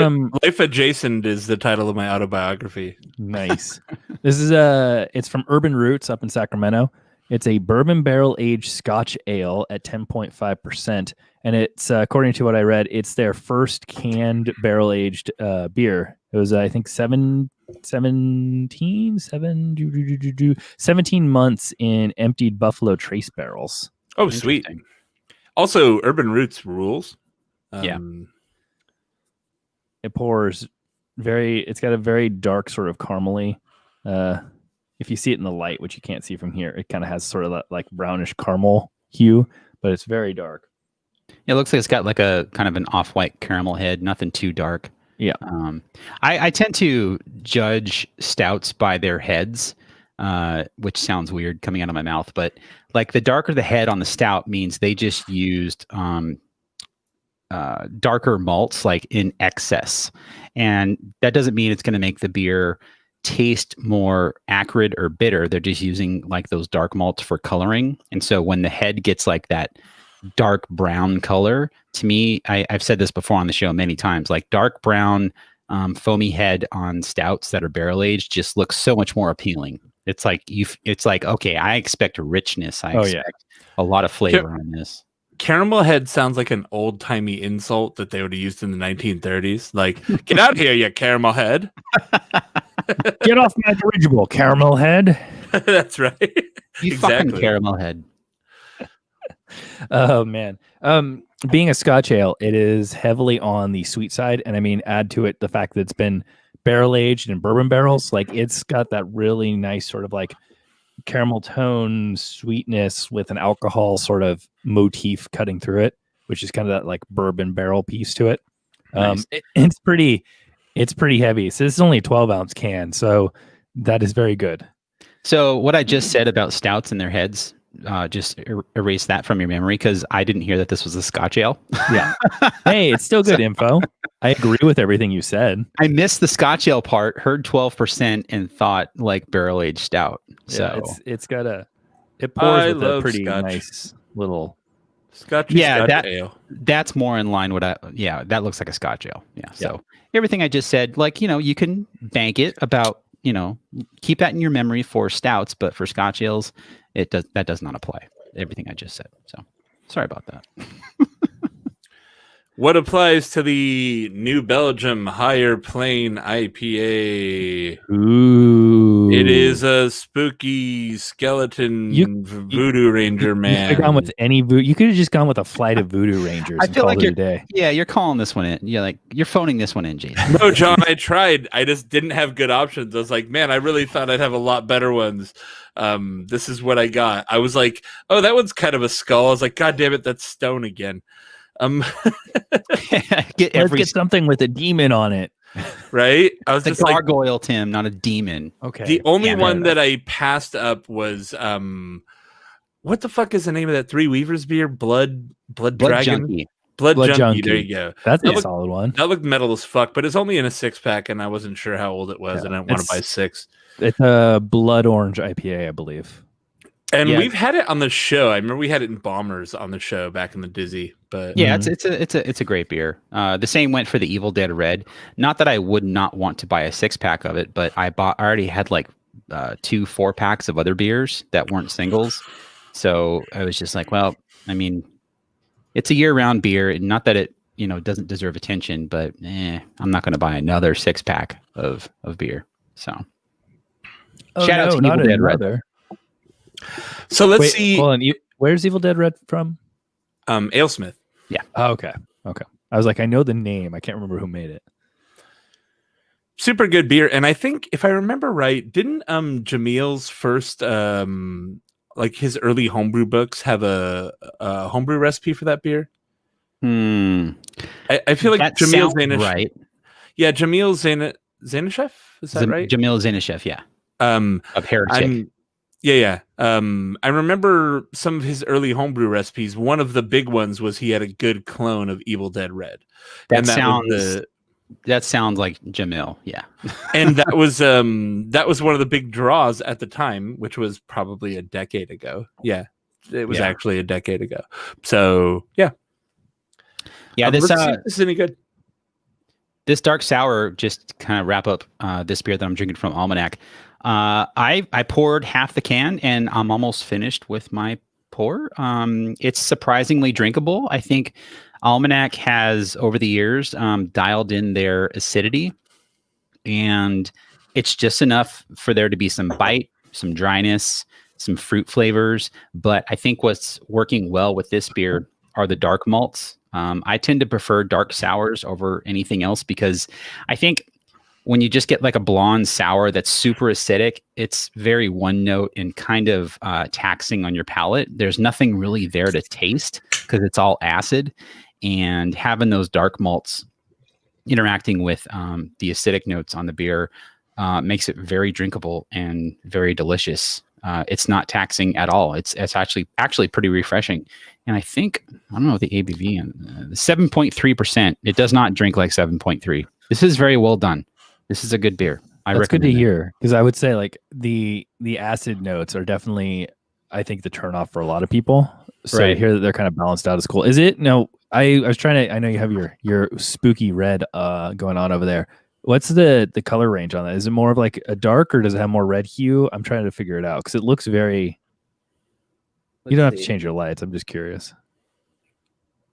Adjacent is the title of my autobiography. Nice. This is it's from Urban Roots up in Sacramento. It's a bourbon barrel aged Scotch ale at 10.5%, and it's according to what I read, it's their first canned barrel aged beer. It was I think 17 months in emptied Buffalo Trace barrels. Oh, sweet. Also, Urban Roots rules. Yeah. It pours it's got a very dark sort of caramely. If you see it in the light, which you can't see from here, it kind of has sort of that like brownish caramel hue, but it's very dark. It looks like it's got like a kind of an off-white caramel head, nothing too dark. Yeah. I tend to judge stouts by their heads, which sounds weird coming out of my mouth, but like the darker the head on the stout means they just used darker malts like in excess, and that doesn't mean it's going to make the beer taste more acrid or bitter. They're just using like those dark malts for coloring, and so when the head gets like that dark brown color, to me, I've said this before on the show many times, like dark brown foamy head on stouts that are barrel aged just looks so much more appealing. It's like okay, I expect richness. I expect a lot of flavor on this. Caramel head sounds like an old-timey insult that they would have used in the 1930s. Like, get out here, you caramel head. Get off my dirigible, caramel head. That's right. You fucking caramel head. Oh, man. Being a Scotch ale, it is heavily on the sweet side. And I mean, add to it the fact that it's been barrel aged in bourbon barrels. Like, it's got that really nice sort of like caramel tone sweetness with an alcohol sort of motif cutting through it. which is kind of that like bourbon barrel piece to it. Nice. It's pretty heavy. So this is only a 12-ounce can, so that is very good. So what I just said about stouts and their heads, just erase that from your memory, because I didn't hear that this was a Scotch ale. Yeah. Hey, it's still good info. I agree with everything you said. I missed the Scotch ale part, heard 12% and thought like barrel aged stout. So yeah, it pours with a pretty Scotch. nice little Scotch ale. That's more in line with that looks like a Scotch ale. Yeah. So everything I just said, like, you can bank it about, keep that in your memory for stouts, but for Scotch ales, that does not apply. Everything I just said. So sorry about that. What applies to the New Belgium Higher Plain IPA? Ooh. It is a spooky skeleton voodoo ranger man. You could have gone with any you could have just gone with a flight of voodoo rangers. I feel like you're calling this one in. You're phoning this one in, Jason. No, John, I tried. I just didn't have good options. I was like, man, I really thought I'd have a lot better ones. This is what I got. I was like, oh, that one's kind of a skull. I was like, God damn it, that's stone again. Let's get something with a demon on it. Right? I was just gargoyle, Tim, not a demon. Okay. The only one that I passed up was what the fuck is the name of that Three Weavers beer? Blood Dragon? Junkie. Blood Junkie. There you go. That's a solid one. That looked metal as fuck, but it's only in a 6-pack, and I wasn't sure how old it was, and I didn't want to buy 6. It's a blood orange IPA, I believe. And we've had it on the show. I remember we had it in Bombers on the show back in the Dizzy. But yeah, it's a great beer. The same went for the Evil Dead Red. Not that I would not want to buy a 6-pack of it, but I already had like 2 4-packs of other beers that weren't singles. So I was just like, well, I mean, it's a year-round beer, and not that it doesn't deserve attention, but I'm not going to buy another 6-pack of beer. So shout out to Evil Dead Red. So let's see. Hold on. Where's Evil Dead Red from? Alesmith. Yeah. Oh, okay. I was like, I know the name. I can't remember who made it. Super good beer. And I think, if I remember right, didn't Jamil's first, like his early homebrew books have a homebrew recipe for that beer? I feel like Jamil Zainish. Right. Yeah, Jamil Zainichev. Is that right? Jamil Zainichev, yeah. Of Heretic. Yeah. I remember some of his early homebrew recipes. One of the big ones was he had a good clone of Evil Dead Red. That sounds like Jamil, yeah. And that was one of the big draws at the time, which was probably a decade ago. Yeah, it was actually a decade ago. So yeah. This is any good. This dark sour, just kind of wrap up this beer that I'm drinking from Almanac. I poured half the can and I'm almost finished with my pour. It's surprisingly drinkable. I think Almanac has over the years dialed in their acidity, and it's just enough for there to be some bite, some dryness, some fruit flavors. But I think what's working well with this beer are the dark malts. I tend to prefer dark sours over anything else, because I think when you just get like a blonde sour that's super acidic, it's very one note and kind of taxing on your palate. There's nothing really there to taste because it's all acid. And having those dark malts interacting with the acidic notes on the beer makes it very drinkable and very delicious. It's not taxing at all. It's actually pretty refreshing. And I think, I don't know the ABV, 7.3%. It does not drink like 7.3. This is very well done. This is a good beer. That's good to hear, because I would say like the acid notes are definitely, I think, the turnoff for a lot of people. So to hear that they're kind of balanced out is cool. Is it? No, I was trying to. I know you have your spooky red going on over there. What's the color range on that? Is it more of like a dark, or does it have more red hue? I'm trying to figure it out because it looks very. You don't have to change your lights. I'm just curious.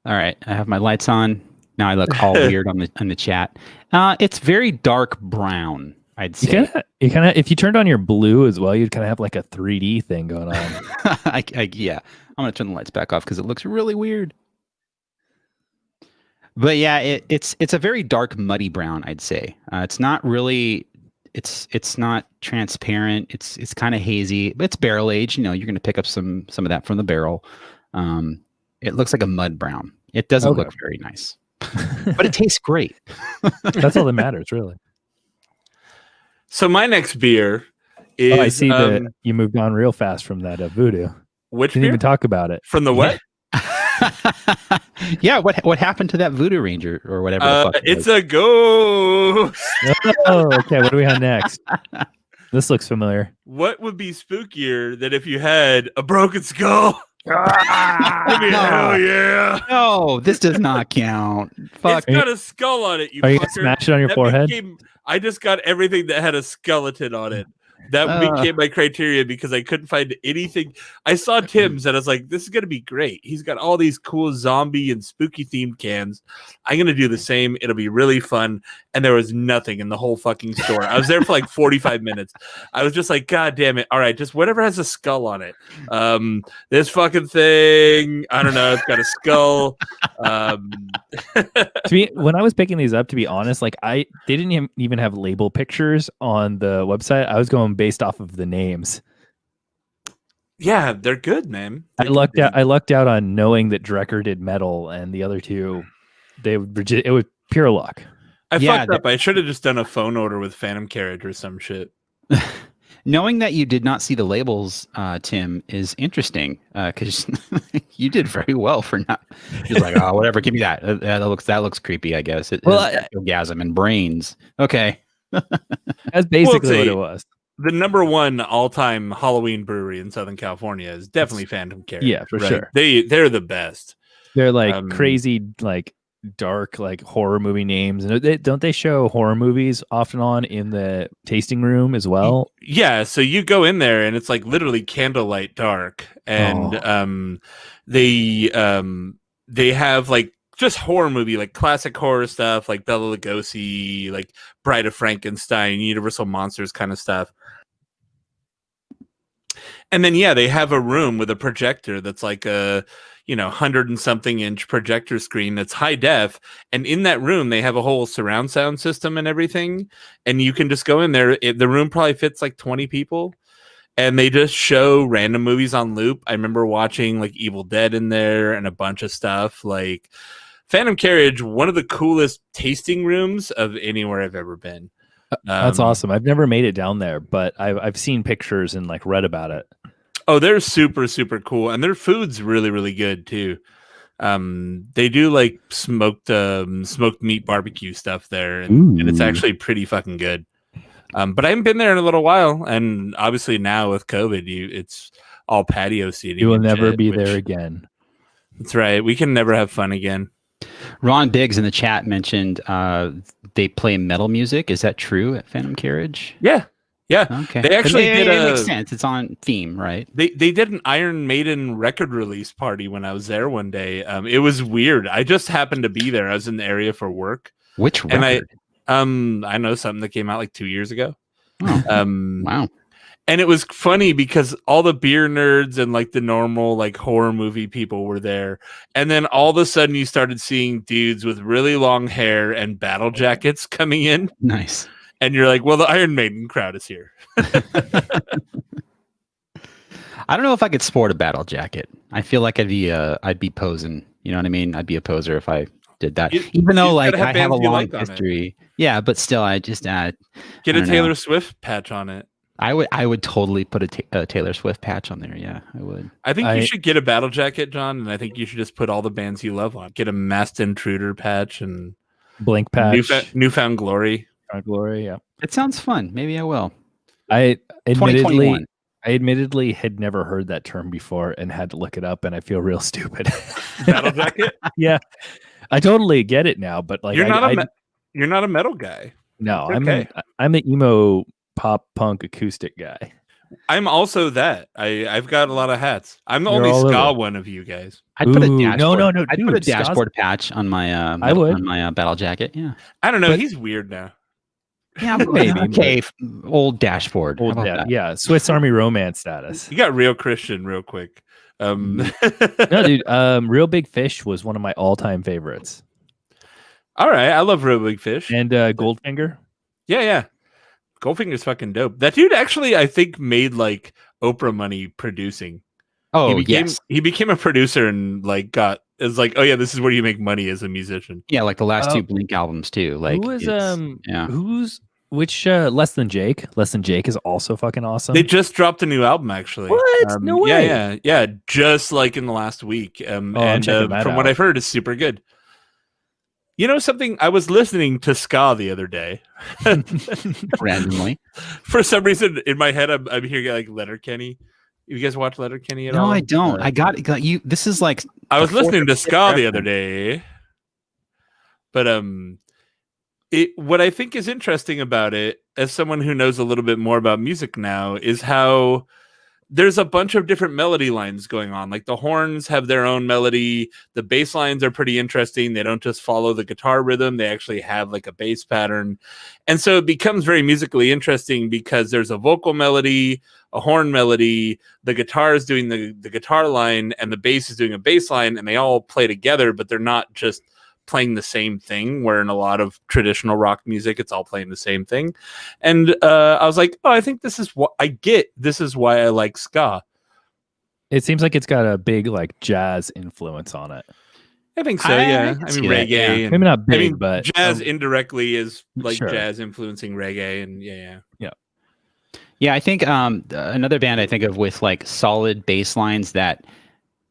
All right, I have my lights on. Now I look all weird on the chat. It's very dark brown, I'd say. You kind of, if you turned on your blue as well, you'd kind of have like a 3D thing going on. Yeah, I'm gonna turn the lights back off because it looks really weird. But yeah, it's a very dark, muddy brown, I'd say. It's not really, it's not transparent. It's kind of hazy, but it's barrel aged. You're gonna pick up some of that from the barrel. It looks like a mud brown. It doesn't Okay. look very nice, but it tastes great. That's all that matters, really. So my next beer is. I see that you moved on real fast from that voodoo. Which Didn't beer? even talk about it. From the what? Yeah, what happened to that Voodoo Ranger or whatever the fuck it's a ghost. Oh, okay. What do we have next? This looks familiar. What would be spookier than if you had a broken skull? I mean, hell yeah. No, this does not count. Fuck. It's got a skull on it, you Are you fucker. gonna smash it on your That forehead? I just got everything that had a skeleton on it. That became my criteria because I couldn't find anything. I saw Tim's and I was like, this is going to be great. He's got all these cool zombie and spooky themed cans. I'm going to do the same. It'll be really fun. And there was nothing in the whole fucking store. I was there for like 45 minutes. I was just like, God damn it. All right, just whatever has a skull on it. This fucking thing, I don't know. It's got a skull. When I was picking these up, to be honest, like they didn't even have label pictures on the website. I was going based off of the names. Yeah, they're good, man. I lucked out on knowing that Drecker did metal, and the other two, it was pure luck. I fucked up. I should have just done a phone order with Phantom Carriage or some shit. Knowing that you did not see the labels, Tim, is interesting because you did very well for not. Just like, oh, whatever, give me that. That looks creepy. I guess. Ectogasm and brains. Okay. That's basically what it was. The number one all-time Halloween brewery in Southern California is definitely Phantom Carriage. Yeah, for sure. They're the best. They're like crazy, like dark, like horror movie names. And don't they show horror movies off and on in the tasting room as well? Yeah. So you go in there and it's like literally candlelight dark, and they have like just horror movie, like classic horror stuff, like Bela Lugosi, like Bride of Frankenstein, Universal Monsters kind of stuff. And then, they have a room with a projector that's like a, 100 and something inch projector screen that's high def. And in that room, they have a whole surround sound system and everything. And you can just go in there. The room probably fits like 20 people. And they just show random movies on loop. I remember watching like Evil Dead in there and a bunch of stuff. Like Phantom Carriage, one of the coolest tasting rooms of anywhere I've ever been. That's awesome. I've never made it down there, but I've seen pictures and like read about it. Oh, they're super, super cool. And their food's really, really good too. They do like smoked meat barbecue stuff there. And it's actually pretty fucking good. But I haven't been there in a little while. And obviously now with COVID, it's all patio seating. You will never be there again. That's right. We can never have fun again. Ron Biggs in the chat mentioned they play metal music. Is that true at Phantom Carriage? Yeah. Okay. They actually did it makes sense. It's on theme, right? They did an Iron Maiden record release party when I was there one day. It was weird. I just happened to be there. I was in the area for work. Which record? And I know something that came out like 2 years ago. Oh. Wow. And it was funny because all the beer nerds and like the normal like horror movie people were there. And then all of a sudden you started seeing dudes with really long hair and battle jackets coming in. Nice. And you're like, well, the Iron Maiden crowd is here. I don't know if I could sport a battle jacket. I feel like I'd be posing. You know what I mean? I'd be a poser if I did that. Even though like I have a long history. Yeah, but still, I just get a Taylor Swift patch on it. I would totally put a Taylor Swift patch on there. Yeah, I would. I think you should get a battle jacket, John, and I think you should just put all the bands you love on. Get a Masked Intruder patch and Blink patch. Newfound Glory. Glory, yeah. It sounds fun. Maybe I will. I admittedly had never heard that term before and had to look it up, and I feel real stupid. Battle jacket? Yeah. I totally get it now, but like you're not a metal guy. No, I'm an emo pop punk acoustic guy. I'm also that. I've got a lot of hats. I'm the only ska one of you guys. I'd put a dashboard. No. I'd put a dashboard patch on my on my battle jacket. Yeah. I don't know. He's weird now. Yeah, maybe. Okay, old dashboard. Yeah, Swiss Army Romance status. You got real Christian real quick. No, dude. Real Big Fish was one of my all-time favorites. All right, I love Real Big Fish and Goldfinger. Yeah. Goldfinger's fucking dope. That dude actually, I think, made like Oprah money producing. Oh, he became a producer and like got is like, oh yeah, this is where you make money as a musician. Yeah, like the last two Blink albums too. Like which Less Than Jake? Less Than Jake is also fucking awesome. They just dropped a new album actually. What? No way. Yeah. Just like in the last week. And from what I've heard, it's super good. You know something? I was listening to ska the other day. Randomly. For some reason, in my head, I'm hearing like Letterkenny. You guys watch Letterkenny at all? No, I don't. I got you. This is like I was listening to ska the other day, but what I think is interesting about it, as someone who knows a little bit more about music now, is how there's a bunch of different melody lines going on. Like the horns have their own melody. The bass lines are pretty interesting. They don't just follow the guitar rhythm. They actually have like a bass pattern. And so it becomes very musically interesting because there's a vocal melody, a horn melody, the guitar is doing the guitar line, and the bass is doing a bass line, and they all play together, but they're not just playing the same thing, where in a lot of traditional rock music it's all playing the same thing. And I was like, oh, I think this is what I get. This is why I like ska. It seems like it's got a big like jazz influence on it. I think so. Yeah, I mean reggae. Yeah. And, maybe not big, but jazz indirectly is like sure. Jazz influencing reggae, and yeah. I think another band I think of with like solid bass lines that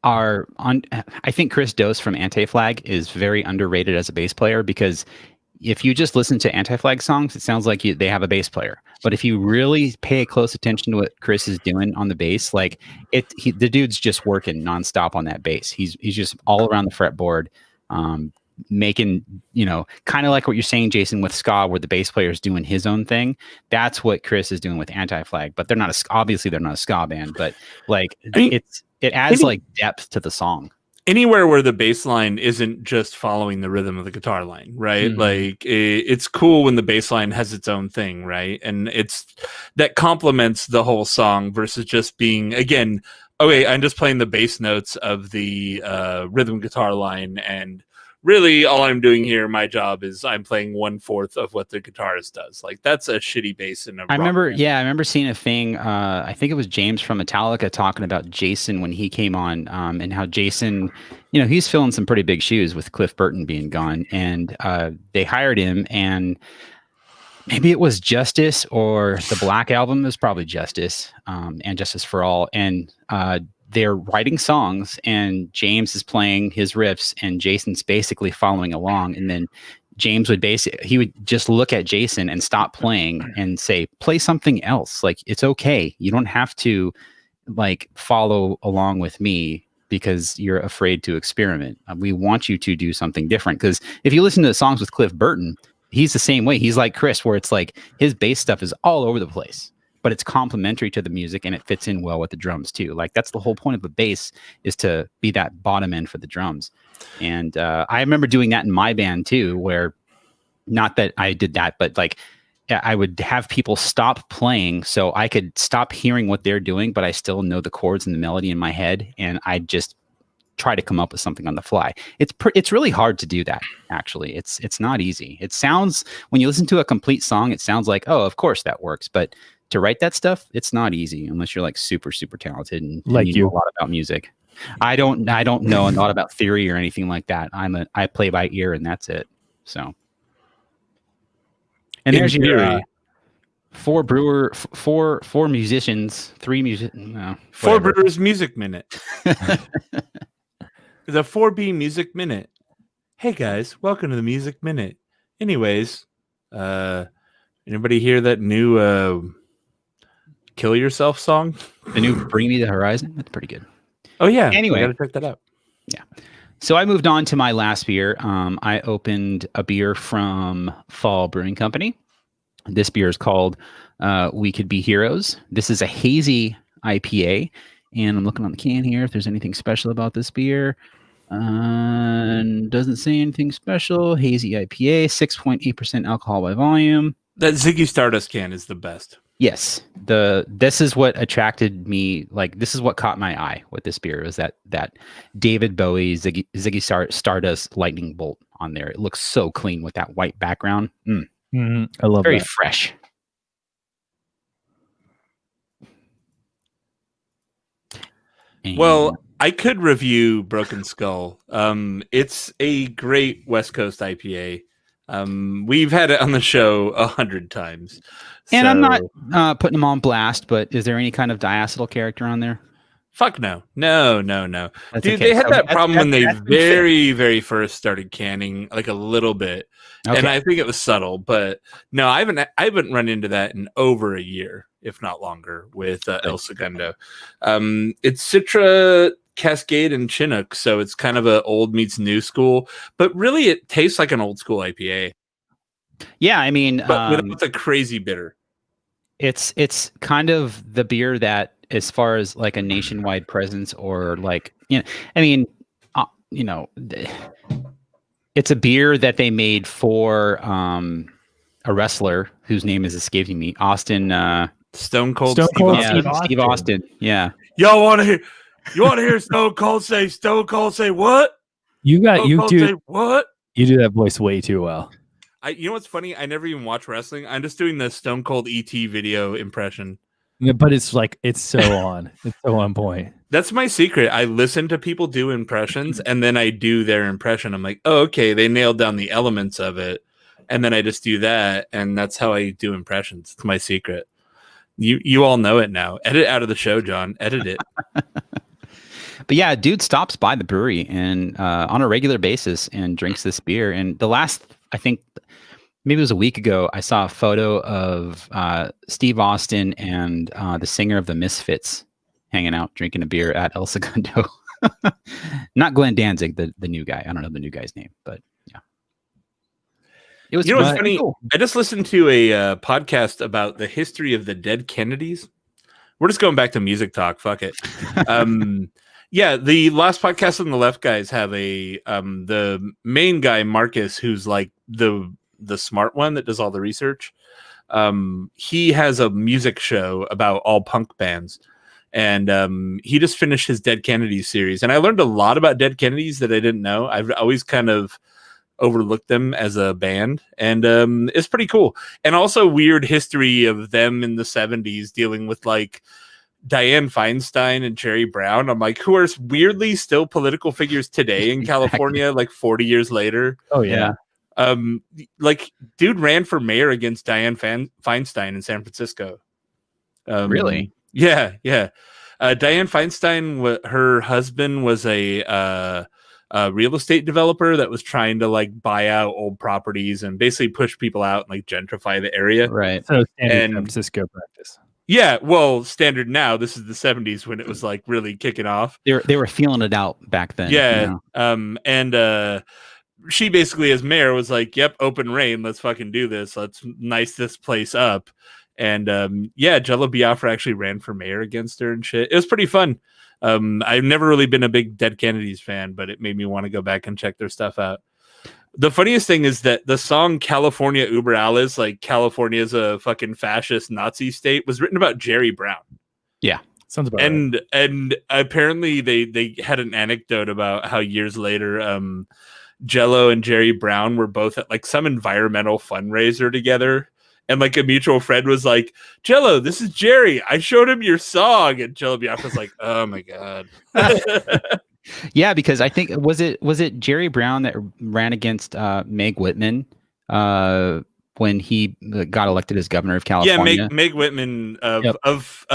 are on. I think Chris Dose from Anti-Flag is very underrated as a bass player, because if you just listen to Anti-Flag songs, it sounds like they have a bass player. But if you really pay close attention to what Chris is doing on the bass, like the dude's just working nonstop on that bass. He's just all around the fretboard, making, kind of like what you're saying, Jason, with ska, where the bass player is doing his own thing. That's what Chris is doing with Anti-Flag. But they're not obviously they're not a ska band, but like it adds like depth to the song. Anywhere where the bass line isn't just following the rhythm of the guitar line, right? Mm-hmm. Like it's cool when the bass line has its own thing, right? And that complements the whole song versus just being, again, okay, I'm just playing the bass notes of the rhythm guitar line, and really all I'm doing here, my job is I'm playing 1/4 of what the guitarist does. Like that's a shitty bass in a I remember seeing a thing, I think it was James from Metallica talking about Jason when he came on, and how Jason, he's filling some pretty big shoes with Cliff Burton being gone, and they hired him, and maybe it was Justice or the Black Album. It was probably Justice, and Justice for All, and they're writing songs, and James is playing his riffs, and Jason's basically following along. And then James would he would just look at Jason and stop playing and say, play something else. Like, it's okay. You don't have to like follow along with me because you're afraid to experiment. We want you to do something different. Because if you listen to the songs with Cliff Burton, he's the same way. He's like Chris, where it's like his bass stuff is all over the place, but it's complementary to the music and it fits in well with the drums too. Like that's the whole point of a bass, is to be that bottom end for the drums. And I remember doing that in my band too, where not that I did that, but like I would have people stop playing so I could stop hearing what they're doing, but I still know the chords and the melody in my head. And I just try to come up with something on the fly. It's really hard to do that. Actually, it's not easy. It sounds, when you listen to a complete song, it sounds like, oh, of course that works. But to write that stuff, it's not easy unless you're like super, super talented and like you know a lot about music. I don't know a lot about theory or anything like that. I play by ear and that's it. So, and there's your four musicians, three musicians. No, Four Brewers Music Minute. The 4B Music Minute. Hey guys, welcome to the Music Minute. Anyways, anybody hear that new Kill Yourself song? The new Bring Me the Horizon? That's pretty good. Oh yeah. Anyway, I gotta check that out. Yeah. So I moved on to my last beer. I opened a beer from Fall Brewing Company. This beer is called We Could Be Heroes. This is a hazy IPA. And I'm looking on the can here if there's anything special about this beer. Doesn't say anything special. Hazy IPA, 6.8% alcohol by volume. That Ziggy Stardust can is the best. Yes. This is what attracted me. Like, this is what caught my eye with this beer, was that David Bowie Ziggy Stardust lightning bolt on there. It looks so clean with that white background. I love Very that. fresh. Well, I could review Broken Skull. It's a great West Coast IPA. We've had it on the show 100 times. And I'm not putting them on blast, but is there any kind of diacetyl character on there? Fuck no. No. That's Dude, okay. they had So that problem when they that's very first started canning, like a little bit. Okay. And I think it was subtle, but no, I haven't run into that in over a year, if not longer, with El Segundo. It's Citra, Cascade, and Chinook, so it's kind of a old meets new school, but really it tastes like an old school IPA. Yeah, I mean, but without the crazy bitter. It's kind of the beer that, as far as like a nationwide presence, or like, I mean, it's a beer that they made for a wrestler whose name is escaping me, Austin. Stone Cold Steve Austin. Yeah. Y'all want to hear? You want to hear Stone Cold say what? You do what? You do that voice way too well. You know what's funny? I never even watch wrestling. I'm just doing the Stone Cold ET video impression. Yeah, but it's so on. It's so on point. That's my secret. I listen to people do impressions and then I do their impression. I'm like, oh, okay, they nailed down the elements of it. And then I just do that. And that's how I do impressions. It's my secret. You all know it now. Edit out of the show, John. Edit it. But yeah, dude stops by the brewery and on a regular basis and drinks this beer. And the last, I think, maybe it was a week ago, I saw a photo of Steve Austin and the singer of the Misfits hanging out, drinking a beer at El Segundo. Not Glenn Danzig, the new guy. I don't know the new guy's name, but yeah. It was, what's funny? Cool. I just listened to a podcast about the history of the Dead Kennedys. We're just going back to music talk. Fuck it. Yeah, the last podcast on the left guys have the main guy, Marcus, who's like the smart one that does all the research. He has a music show about all punk bands, and he just finished his Dead Kennedys series. And I learned a lot about Dead Kennedys that I didn't know. I've always kind of overlooked them as a band, and it's pretty cool. And also weird history of them in the 70s dealing with like Dianne Feinstein and Jerry Brown. I'm like, who are weirdly still political figures today in California, like 40 years later. Oh yeah. Like dude ran for mayor against Dianne Feinstein in San Francisco. Really? Yeah. Dianne Feinstein, her husband was a real estate developer that was trying to like buy out old properties and basically push people out and like gentrify the area. Right. So San Francisco practice. Yeah, well, standard now. This is the 70s when it was like really kicking off. They were feeling it out back then. Yeah. And she basically, as mayor, was like, yep, open reign. Let's fucking do this. Let's nice this place up. And yeah, Jello Biafra actually ran for mayor against her and shit. It was pretty fun. I've never really been a big Dead Kennedys fan, but it made me want to go back and check their stuff out. The funniest thing is that the song California Uber Alles, like California's a fucking fascist Nazi state, was written about Jerry Brown. Yeah. Sounds about right. right. And apparently they had an anecdote about how years later Jello and Jerry Brown were both at like some environmental fundraiser together. And like a mutual friend was like, Jello, this is Jerry. I showed him your song. And Jello Biafra's like, oh my God. Yeah, because I think was it Jerry Brown that ran against Meg Whitman when he got elected as governor of California? Yeah, Meg Whitman of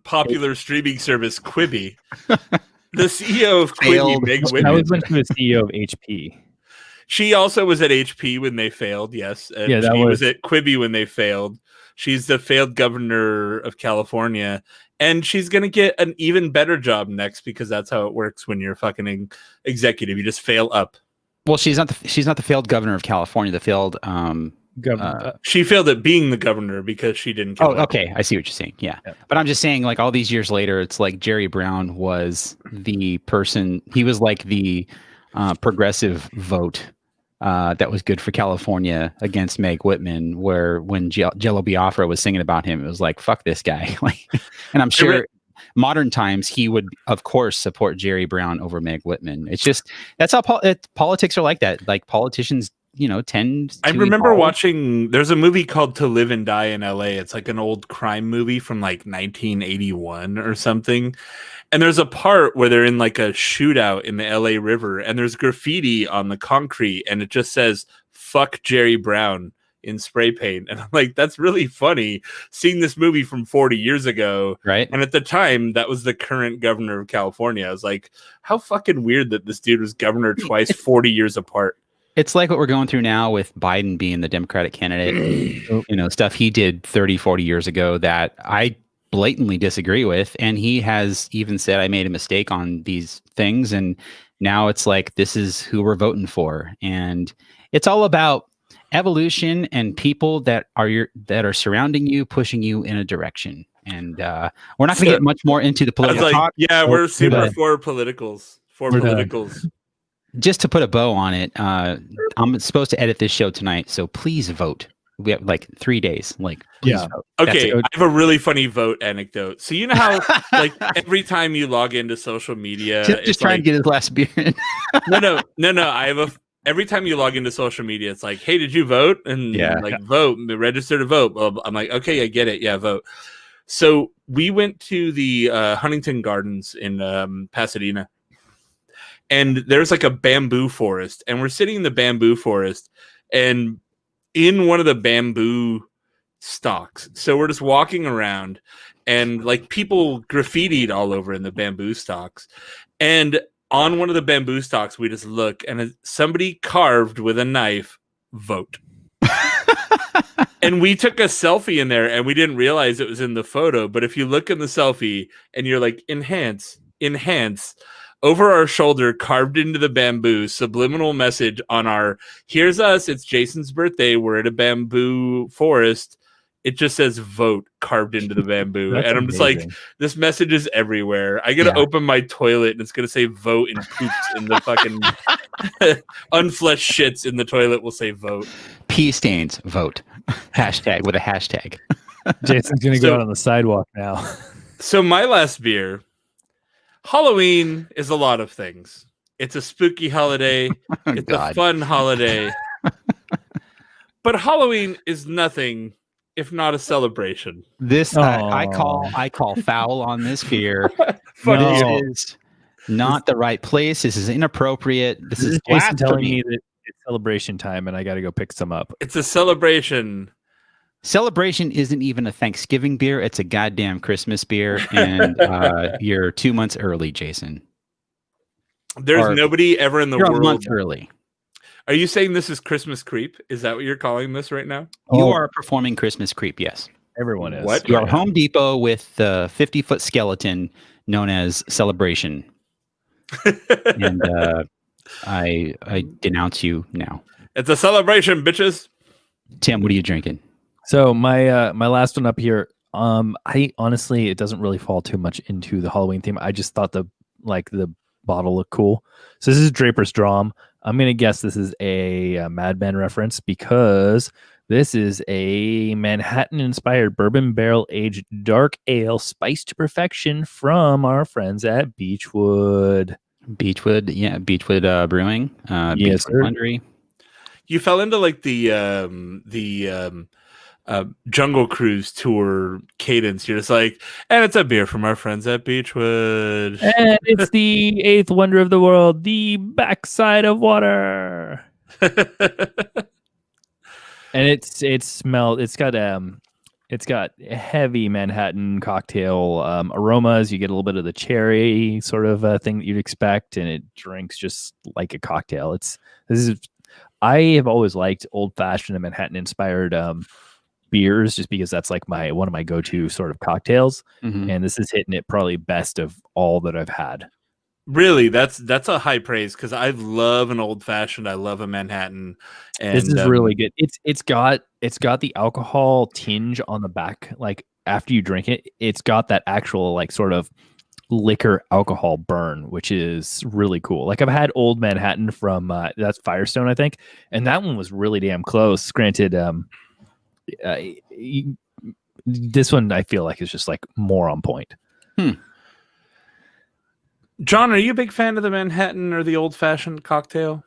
popular streaming service Quibi. The CEO of Quibi, Meg Whitman. That was when she was CEO of HP. She also was at HP when they failed, yes. And yeah, she was at Quibi when they failed. She's the failed governor of California. And she's going to get an even better job next because that's how it works when you're fucking executive. You just fail up. Well, she's not the failed governor of California. The failed she failed at being the governor because she didn't. Okay, I see what you're saying. Yeah, but I'm just saying, like all these years later, it's like Jerry Brown was the person. He was like the progressive vote that was good for California against Meg Whitman. Where when Jello Biafra was singing about him, it was like, fuck this guy. And I'm sure modern times he would, of course, support Jerry Brown over Meg Whitman. It's just that's how politics are like that. Like politicians 10. I remember watching. There's a movie called To Live and Die in L.A. It's like an old crime movie from like 1981 or something. And there's a part where they're in like a shootout in the LA River, and there's graffiti on the concrete, and it just says "Fuck Jerry Brown" in spray paint. And I'm like, that's really funny. Seeing this movie from 40 years ago, right? And at the time, that was the current governor of California. I was like, how fucking weird that this dude was governor twice, 40 years apart. It's like what we're going through now with Biden being the Democratic candidate. Stuff he did 30, 40 years ago that I blatantly disagree with, and he has even said I made a mistake on these things, and now it's like this is who we're voting for, and it's all about evolution and people that are surrounding you, pushing you in a direction. And we're not going to get much more into the political talk. Yeah, we're super for politicals. Just to put a bow on it, I'm supposed to edit this show tonight, so please vote. We have like 3 days. Please vote. Okay, I have a really funny vote anecdote. So you know how every time you log into social media, just try and get his last beer in. No. Every time you log into social media, it's like, hey, did you vote? And vote, register to vote. Well, I'm like, okay, I get it. Yeah, vote. So we went to the Huntington Gardens in Pasadena, and there's like a bamboo forest, and we're sitting in the bamboo forest, and in one of the bamboo stalks. So we're just walking around, and like people graffitied all over in the bamboo stalks. And on one of the bamboo stalks, we just look, and somebody carved with a knife, "Vote." And we took a selfie in there, and we didn't realize it was in the photo. But if you look in the selfie and you're like, enhance, over our shoulder, carved into the bamboo, subliminal message on our, here's us, it's Jason's birthday, we're at a bamboo forest. It just says "vote" carved into the bamboo. And I'm just like, this message is everywhere. I gotta open my toilet and it's gonna say "vote" and poops in the fucking unfleshed shits in the toilet will say "vote." Pee stains, vote. Hashtag with a hashtag. Jason's gonna go out on the sidewalk now. So my last beer, Halloween is a lot of things. It's a spooky holiday. It's a fun holiday. But Halloween is nothing if not a celebration. This I call foul on this beer. This is not the right place. This is inappropriate. This is Jason telling me that it's celebration time and I got to go pick some up. It's a celebration. Celebration isn't even a Thanksgiving beer. It's a goddamn Christmas beer, and you're 2 months early, Jason. There's nobody ever in the world. A month early. Are you saying this is Christmas creep? Is that what you're calling this right now? You are performing Christmas creep, yes. Everyone is. What? You are Home Depot with the 50-foot skeleton known as Celebration. And I denounce you now. It's a celebration, bitches. Tim, what are you drinking? So my last one up here, I honestly, it doesn't really fall too much into the Halloween theme. I just thought the bottle looked cool. So this is Draper's Drom. I'm going to guess this is a Mad Men reference because this is a Manhattan-inspired bourbon barrel-aged dark ale spiced to perfection from our friends at Beechwood. Beechwood Brewing. Yes, sir. Laundry. You fell into like the Jungle Cruise tour cadence. You're just like, and it's a beer from our friends at Beechwood. And it's the eighth wonder of the world, the backside of water. And it's got heavy Manhattan cocktail aromas. You get a little bit of the cherry sort of thing that you'd expect, and it drinks just like a cocktail. I have always liked old fashioned and Manhattan inspired beers just because that's like one of my go-to sort of cocktails. Mm-hmm. And this is hitting it probably best of all that I've had. Really, that's a high praise because I love an old fashioned. I love a Manhattan. And this is really good. It's got the alcohol tinge on the back. Like after you drink it, it's got that actual like sort of liquor alcohol burn, which is really cool. Like I've had old Manhattan from that's Firestone, I think, and that one was really damn close. Granted, this one I feel like is just like more on point. John, are you a big fan of the Manhattan or the old-fashioned cocktail?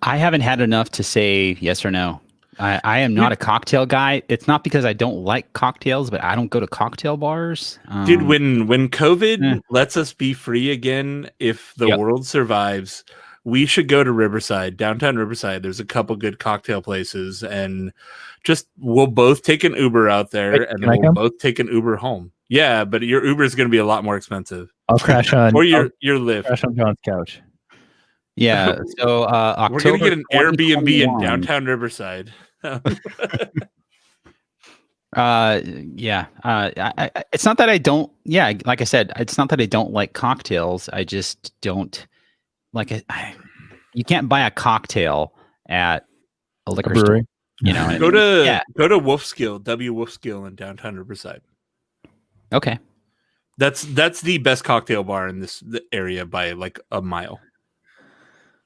I haven't had enough to say yes or no. I am not a cocktail guy. It's not because I don't like cocktails, but I don't go to cocktail bars. Dude, when COVID lets us be free again, if the world survives, we should go to Riverside, downtown Riverside. There's a couple good cocktail places, and we'll both take an Uber out there, and then we'll both take an Uber home. Yeah, but your Uber is going to be a lot more expensive. I'll crash on or your Lyft. Crash on John's couch. Yeah, so we're gonna get an Airbnb in downtown Riverside. It's not that I don't. Yeah, like I said, it's not that I don't like cocktails. I just don't like it. You can't buy a cocktail at a liquor store. You know, go to Wolfskill, Wolfskill in downtown Riverside. Okay, that's the best cocktail bar in this area by like a mile.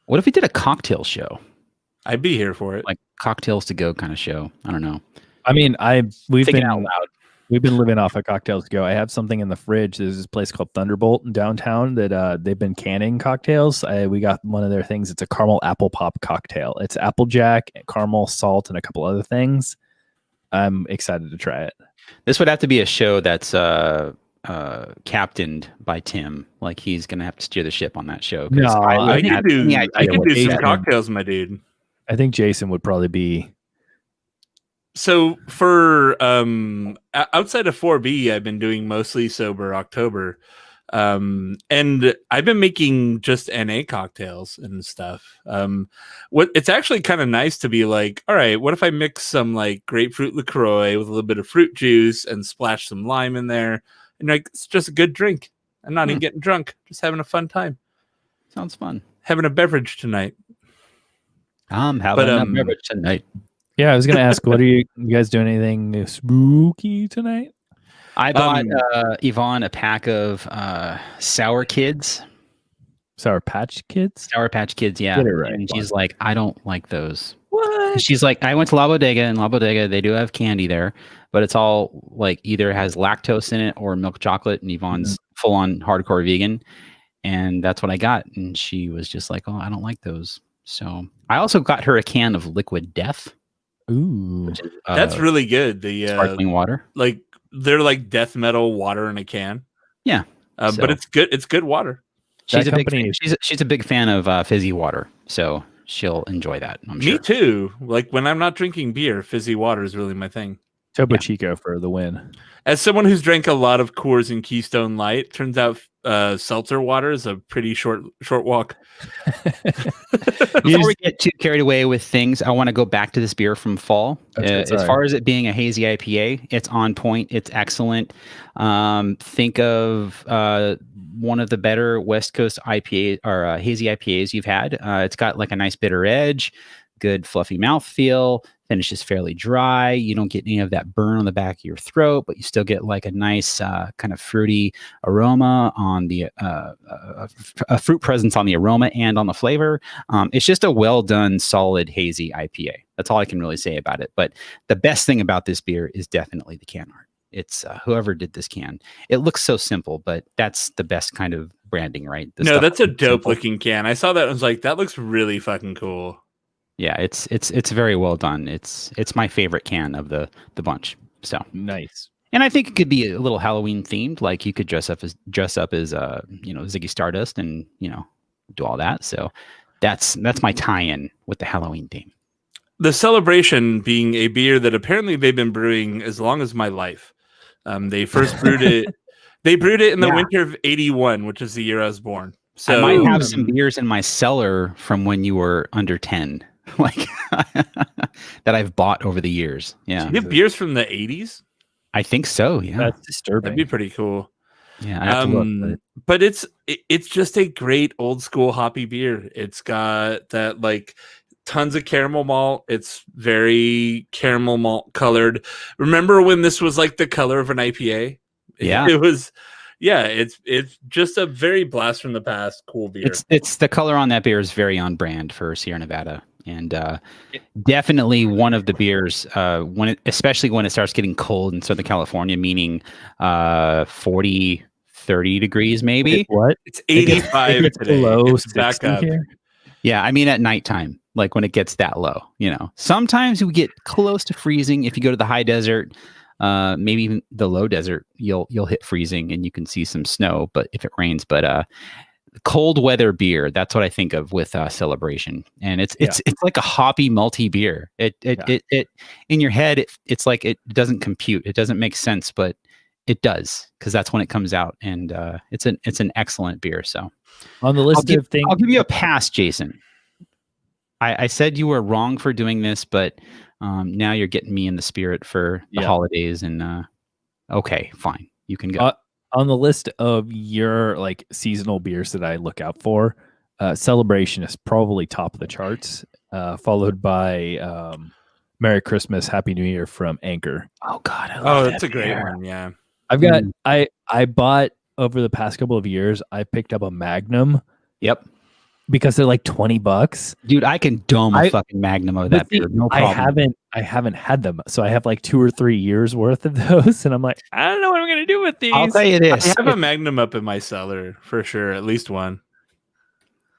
What if we did a cocktail show? I'd be here for it. Like cocktails to go kind of show. I don't know. I mean, we've been living off of cocktails to go. I have something in the fridge. There's this place called Thunderbolt in downtown that they've been canning cocktails. We got one of their things. It's a caramel apple pop cocktail. It's Applejack, caramel, salt, and a couple other things. I'm excited to try it. This would have to be a show that's captained by Tim. Like he's gonna have to steer the ship on that show. No, I can do some cocktails, my dude. I think Jason would probably be. So for outside of 4B, I've been doing mostly sober October, and I've been making just NA cocktails and stuff. It's actually kind of nice to be like, all right, what if I mix some like grapefruit LaCroix with a little bit of fruit juice and splash some lime in there, and like it's just a good drink. I'm not even getting drunk, just having a fun time. Sounds fun. Having a beverage tonight. I'm having a beverage tonight. Yeah, I was gonna ask, what are you guys doing? Anything spooky tonight? I bought Yvonne a pack of Sour Kids. Sour Patch Kids? Sour Patch Kids, yeah. Get it right. And she's like, I don't like those. What? She's like, I went to La Bodega, and La Bodega, they do have candy there, but it's all like either has lactose in it or milk chocolate, and Yvonne's full on hardcore vegan. And that's what I got. And she was just like, oh, I don't like those. So I also got her a can of Liquid Death. Ooh, is, that's really good. The sparkling water, like they're like death metal water in a can. Yeah, but it's good. It's good water. She's a big fan of fizzy water, so she'll enjoy that. I'm sure. Me too. Like when I'm not drinking beer, fizzy water is really my thing. Topo Chico for the win. As someone who's drank a lot of Coors and Keystone Light, turns out seltzer water is a pretty short walk. Before we get too carried away with things, I want to go back to this beer from fall. As far as it being a hazy IPA, it's on point. It's excellent. Think of one of the better West Coast IPA or hazy IPAs you've had. It's got like a nice bitter edge, good fluffy mouthfeel. Finishes fairly dry. You don't get any of that burn on the back of your throat, but you still get like a nice kind of fruity aroma on the a fruit presence on the aroma and on the flavor. It's just a well done, solid hazy IPA. That's all I can really say about it. But the best thing about this beer is definitely the can art. It's whoever did this can. It looks so simple, but that's the best kind of branding, right? No, that's a dope looking can. I saw that and was like, that looks really fucking cool. Yeah, it's very well done. It's my favorite can of the bunch. So nice. And I think it could be a little Halloween themed. Like you could dress up as Ziggy Stardust and do all that. So that's my tie-in with the Halloween theme. The Celebration being a beer that apparently they've been brewing as long as my life. They first brewed it. They brewed it in the winter of '81, which is the year I was born. So I might have some beers in my cellar from when you were under 10. Like that I've bought over the years. Yeah. Do you have beers from the 80s? I think so. Yeah. That's disturbing. That'd be pretty cool. Yeah. I have to look, but it's just a great old school hoppy beer. It's got that like tons of caramel malt. It's very caramel malt colored. Remember when this was like the color of an IPA? Yeah. It was. Yeah, it's just a very blast from the past cool beer. It's the color on that beer is very on brand for Sierra Nevada, and definitely one of the beers especially when it starts getting cold in Southern California, meaning 40, 30 degrees maybe. What? It's 85 today. Below it's back up. Here? Yeah, I mean at nighttime. like when it gets that low. Sometimes we get close to freezing. If you go to the high desert, maybe even the low desert, you'll hit freezing and you can see some snow, but if it rains. But cold weather beer, that's what I think of with Celebration. And it's like a hoppy malty beer. It in your head, it's like it doesn't compute. It doesn't make sense, but it does, because that's when it comes out. And it's an excellent beer. So on the list of things, I'll give you a pass, Jason. I said you were wrong for doing this, but now you're getting me in the spirit for the holidays. And okay, fine, you can go. On the list of your like seasonal beers that I look out for, Celebration is probably top of the charts, followed by Merry Christmas, Happy New Year from Anchor. Oh God, I love that's a great one. Yeah, I've got I bought over the past couple of years. I picked up a Magnum. Yep. Because they're like $20. Dude, I can dome a fucking Magnum of that beer. No problem. I haven't had them. So I have like 2 or 3 years worth of those. And I'm like, I don't know what I'm gonna do with these. I'll tell you this. I have a Magnum up in my cellar for sure, at least one.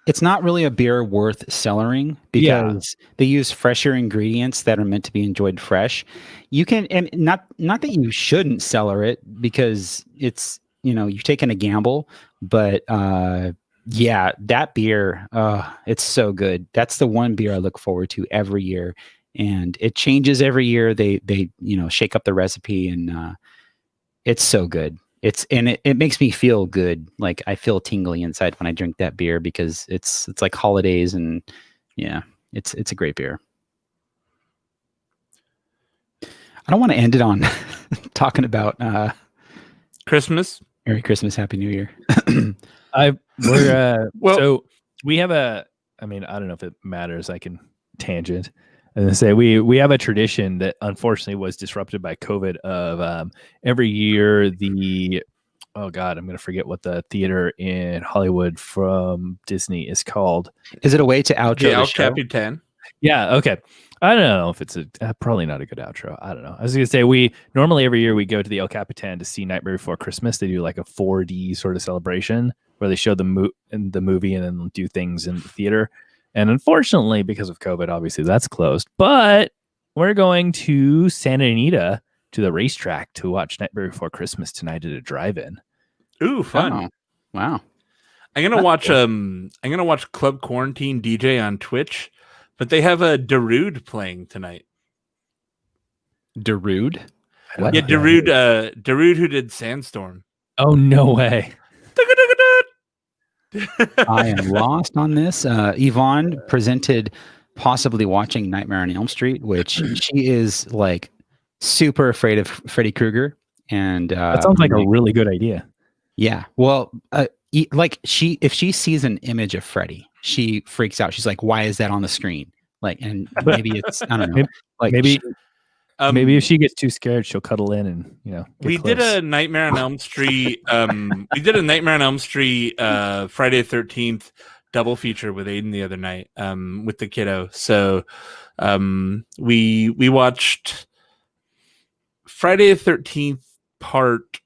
It's not really a beer worth cellaring because they use fresher ingredients that are meant to be enjoyed fresh. You can, and not that you shouldn't cellar it, because it's, you're taking a gamble, but yeah, that beer, it's so good. That's the one beer I look forward to every year, and it changes every year. They shake up the recipe, and it's so good. It makes me feel good. Like I feel tingly inside when I drink that beer, because it's like holidays, and yeah, it's a great beer. I don't want to end it on talking about Christmas. Merry Christmas, Happy New Year. So we have I don't know if it matters. I can tangent and say we have a tradition that unfortunately was disrupted by COVID of every year I'm going to forget what the theater in Hollywood from Disney is called. Is it a way to outro the El show? Capitan? Yeah. Okay. I don't know if it's probably not a good outro. I don't know. I was going to say we normally every year we go to the El Capitan to see Nightmare Before Christmas. They do like a 4D sort of celebration where they show the movie and then do things in the theater. And unfortunately, because of COVID, obviously that's closed. But we're going to Santa Anita to the racetrack to watch Nightmare Before Christmas tonight at a drive-in. Ooh, fun! Oh, wow. I'm gonna watch Club Quarantine DJ on Twitch, but they have a Darude playing tonight. Darude? Yeah, Darude who did Sandstorm. Oh, no way. I am lost on this. Yvonne presented possibly watching Nightmare on Elm Street, which she is like super afraid of Freddy Krueger. And that sounds like a really good idea. Yeah. Well, if she sees an image of Freddy, she freaks out. She's like, "Why is that on the screen?" Like, and maybe it's, I don't know. Maybe if she gets too scared, she'll cuddle in and we close. did a Nightmare on Elm Street. We did a Nightmare on Elm Street Friday the 13th double feature with Aiden the other night with the kiddo. So we watched Friday the 13th part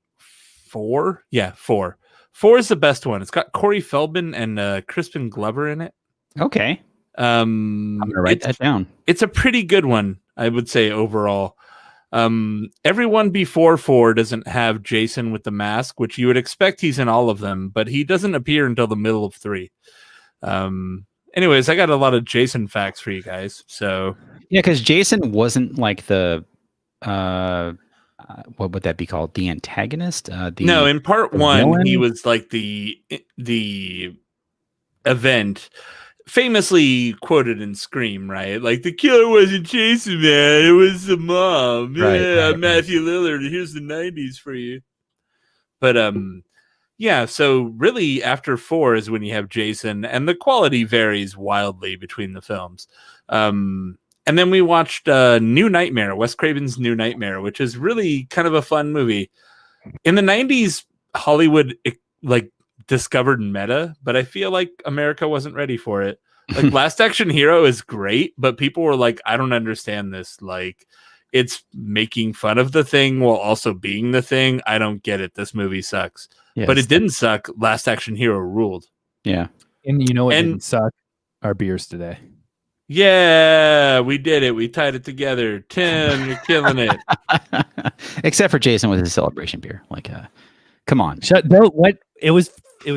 4. Yeah, 4. 4 is the best one. It's got Corey Feldman and Crispin Glover in it. Okay. I'm gonna write that down. It's a pretty good one, I would say, overall. Everyone before 4 doesn't have Jason with the mask, which you would expect he's in all of them, but he doesn't appear until the middle of 3. Anyways, I got a lot of Jason facts for you guys. So yeah, because Jason wasn't like the what would that be called? The antagonist? No, in part 1, villain? He was like the event. Famously quoted in Scream, right? Like, the killer wasn't Jason, man. It was the mom. Right. Matthew Lillard. Here's the 90s for you. But yeah. So really, after 4 is when you have Jason, and the quality varies wildly between the films. And then we watched New Nightmare, Wes Craven's New Nightmare, which is really kind of a fun movie. In the 90s, Hollywood discovered meta, but I feel like America wasn't ready for it. Like, Last Action Hero is great, but people were like, I don't understand this. Like, it's making fun of the thing while also being the thing. I don't get it. This movie sucks. Yes. But it didn't suck. Last Action Hero ruled. Yeah. And you know what didn't suck? Our beers today. Yeah, we did it. We tied it together. Tim, you're killing it. Except for Jason with his celebration beer. Like, come on. No, what? It was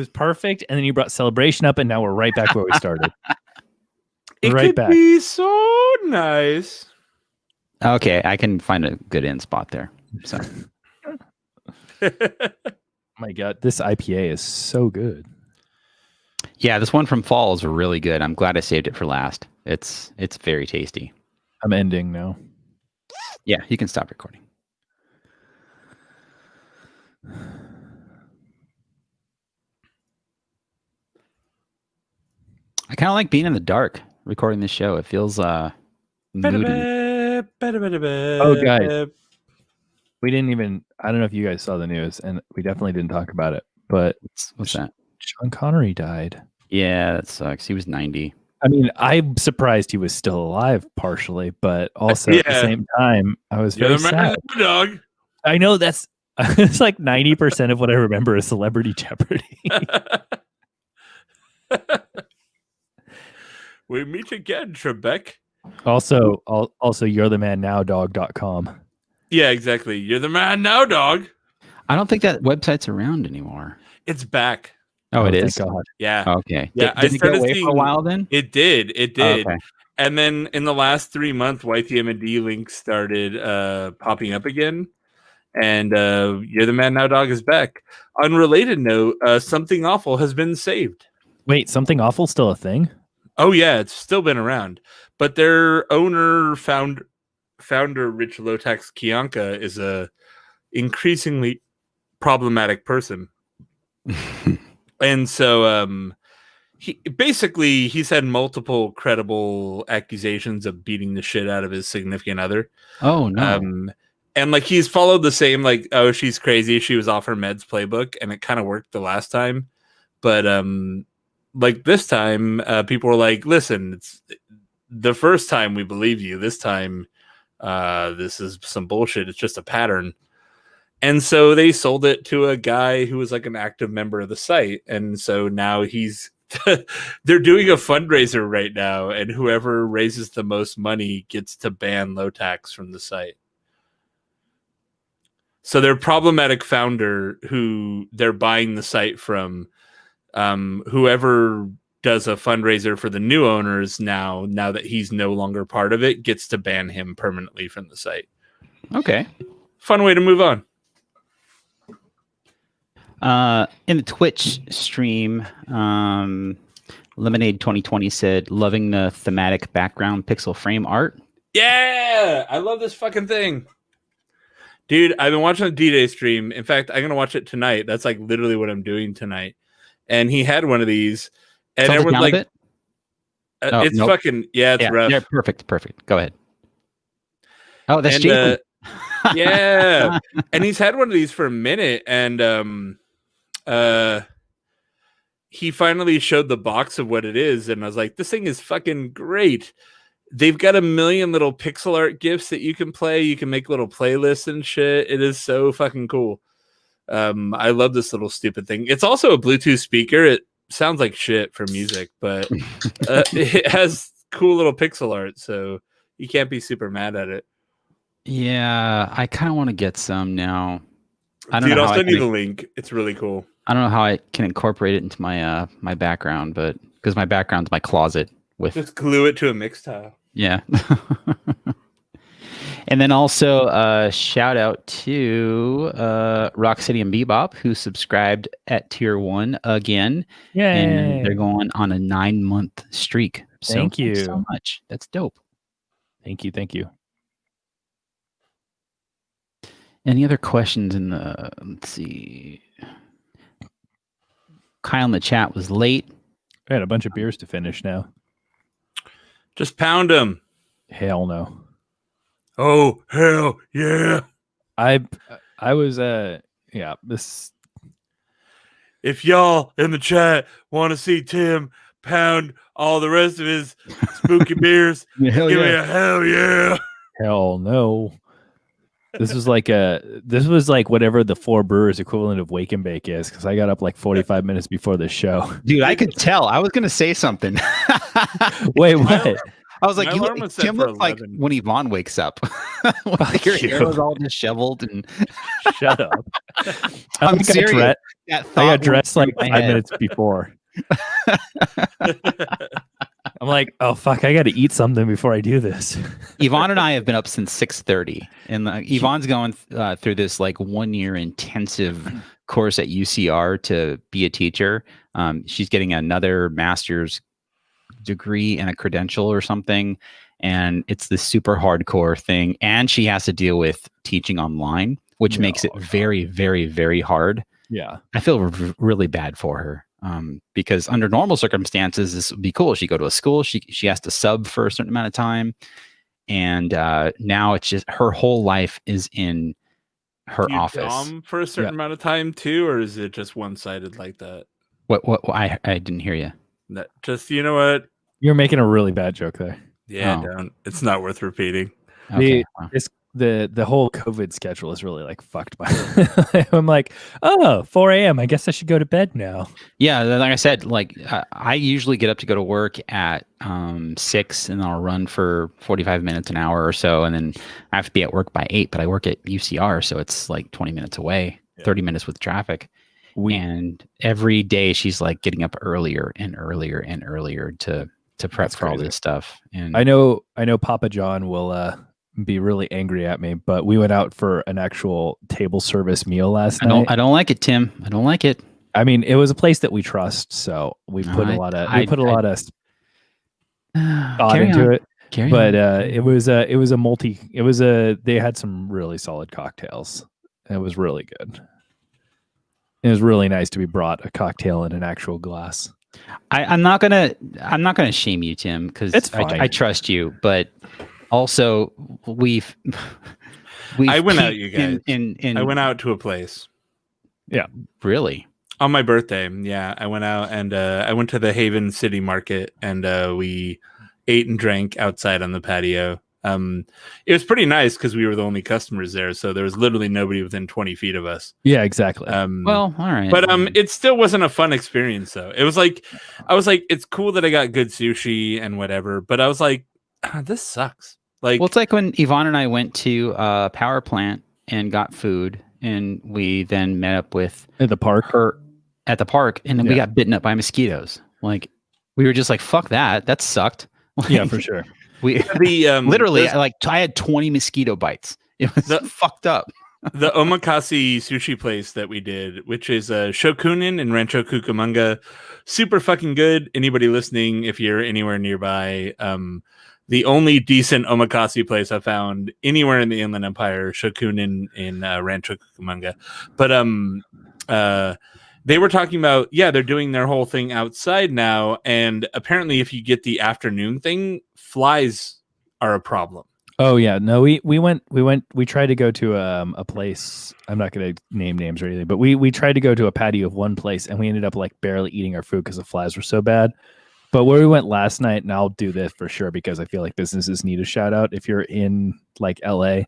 perfect, and then you brought celebration up, and now we're right back where we started. It right could back. be so nice. Okay, I can find a good end spot there. So, my God, this IPA is so good. yeah, this one from fall is really good. I'm glad I saved it for last. It's very tasty. I'm ending now. Yeah, you can stop recording. I kind of like being in the dark recording this show. It feels moody. Oh, guys, we didn't even. I don't know if you guys saw the news, and we definitely didn't talk about it. But What's that? Sean Connery died. Yeah, that sucks. He was 90. I mean, I'm surprised he was still alive, partially, but also at the same time, I was very sad. Dog. I know that's it's like 90% of what I remember is Celebrity Jeopardy. We meet again, Trebek. Also, you're the man now dog.com. Yeah, exactly. You're the man now, dog. I don't think that website's around anymore. It's back. Oh, it is? God. Yeah. Okay. Yeah, Did it go away for a while then? It did. It did. Oh, okay. And then in the last 3 months, YTMD links started popping up again. And You're the Man Now Dog is back. Unrelated note, Something Awful has been saved. Wait, Something Awful still a thing? Oh, yeah, it's still been around. But their founder, Rich Lotax Kianka, is a increasingly problematic person. And so he's had multiple credible accusations of beating the shit out of his significant other. Oh, no. And like he's followed the same, like, oh, she's crazy, she was off her meds playbook, and it kind of worked the last time. But like this time, people were like, listen, it's the first time we believe you. This time, this is some bullshit. It's just a pattern. And so they sold it to a guy who was like an active member of the site. And so now they're doing a fundraiser right now. And whoever raises the most money gets to ban Lotax from the site. So their problematic founder, who they're buying the site from, whoever does a fundraiser for the new owners now that he's no longer part of it, gets to ban him permanently from the site. Okay. Fun way to move on. In the Twitch stream, Lemonade 2020 said, loving the thematic background pixel frame art. Yeah, I love this fucking thing. Dude, I've been watching the D-Day stream. In fact, I'm going to watch it tonight. That's like literally what I'm doing tonight. And he had one of these. And everyone's like, it's nope. Fucking, it's rough. Yeah, perfect. Go ahead. Oh, that's Jason. Yeah. And he's had one of these for a minute. And he finally showed the box of what it is. And I was like, this thing is fucking great. They've got a million little pixel art GIFs that you can play. You can make little playlists and shit. It is so fucking cool. I love this little stupid thing. It's also a Bluetooth speaker. It sounds like shit for music, but it has cool little pixel art, so you can't be super mad at it. Yeah, I kind of want to get some now. I don't know. I'll send you the link. It's really cool. I don't know how I can incorporate it into my my background, but because my background's my closet with. Just glue it to a mix tile. Yeah. And then also shout out to Rock City and Bebop, who subscribed at tier 1 again. Yeah, and they're going on a 9-month streak. So thank you so much. That's dope. Thank you. Any other questions in the? Let's see. Kyle in the chat was late. I had a bunch of beers to finish now. Just pound them. Hell no. Oh, hell yeah. I was this. If y'all in the chat want to see Tim pound all the rest of his spooky beers, give me a hell yeah. Hell no. This was like whatever the 4 Brewers equivalent of Wake and Bake is, because I got up like 45 minutes before the show. Dude, I could tell. I was gonna say something. Wait, what? I was like, My alarm was set Tim for looks like 11. when Yvonne wakes up. Like your hair was all disheveled and Shut up. I'm serious. I got dressed like 5 minutes before. I'm like, oh fuck, I got to eat something before I do this. Yvonne and I have been up since 6:30, and Yvonne's going through this like 1 year intensive course at UCR to be a teacher. She's getting another master's degree and a credential or something, and it's this super hardcore thing. And she has to deal with teaching online, which makes it very, very, very hard. Yeah, I feel really bad for her. Because under normal circumstances, this would be cool. She go to a school, she has to sub for a certain amount of time. And now it's just her whole life is in her office. For a certain amount of time too, or is it just one-sided like that? What I didn't hear you. That just, you know what? you're making a really bad joke there. Yeah, don't. It's not worth repeating. Okay. The whole COVID schedule is really like fucked by. I'm like, oh, 4 a.m. I guess I should go to bed now. Yeah, like I said, like I usually get up to go to work at 6, and then I'll run for 45 minutes, an hour or so, and then I have to be at work by 8. But I work at UCR, so it's like 20 minutes away, 30 minutes with traffic. And every day she's like getting up earlier and earlier and earlier to prep for all this stuff. And I know Papa John will be really angry at me, but we went out for an actual table service meal last night. I don't like it, Tim. I don't like it. I mean, it was a place that we trust, so we put a lot of thought into it. But they had some really solid cocktails. It was really good. It was really nice to be brought a cocktail in an actual glass. I'm not gonna shame you, Tim, because I trust you, but also I went out, you guys. I went out to a place. Yeah, really. On my birthday, yeah, I went out and I went to the Haven City Market, and we ate and drank outside on the patio. It was pretty nice because we were the only customers there, so there was literally nobody within 20 feet of us. Yeah, exactly. Well, all right, but it still wasn't a fun experience though. It was like, I was like, it's cool that I got good sushi and whatever, but I was like, this sucks. Like, well, it's like when Yvonne and I went to a power plant and got food, and we then met up with at the park, and then we got bitten up by mosquitoes. Like, we were just like, fuck that. That sucked. Like, yeah, for sure. We literally I had 20 mosquito bites. It was fucked up. The omakase sushi place that we did, which is Shokunin in Rancho Cucamonga, super fucking good. Anybody listening, if you're anywhere nearby, the only decent omakase place I found anywhere in the Inland Empire, Shokunin in Rancho Cucamonga. But they were talking about, yeah, they're doing their whole thing outside now, and apparently if you get the afternoon thing, flies are a problem. Oh yeah, no, we tried to go to a place. I'm not going to name names or anything, but we tried to go to a patio of one place, and we ended up like barely eating our food because the flies were so bad. But where we went last night, and I'll do this for sure because I feel like businesses need a shout out. If you're in like LA,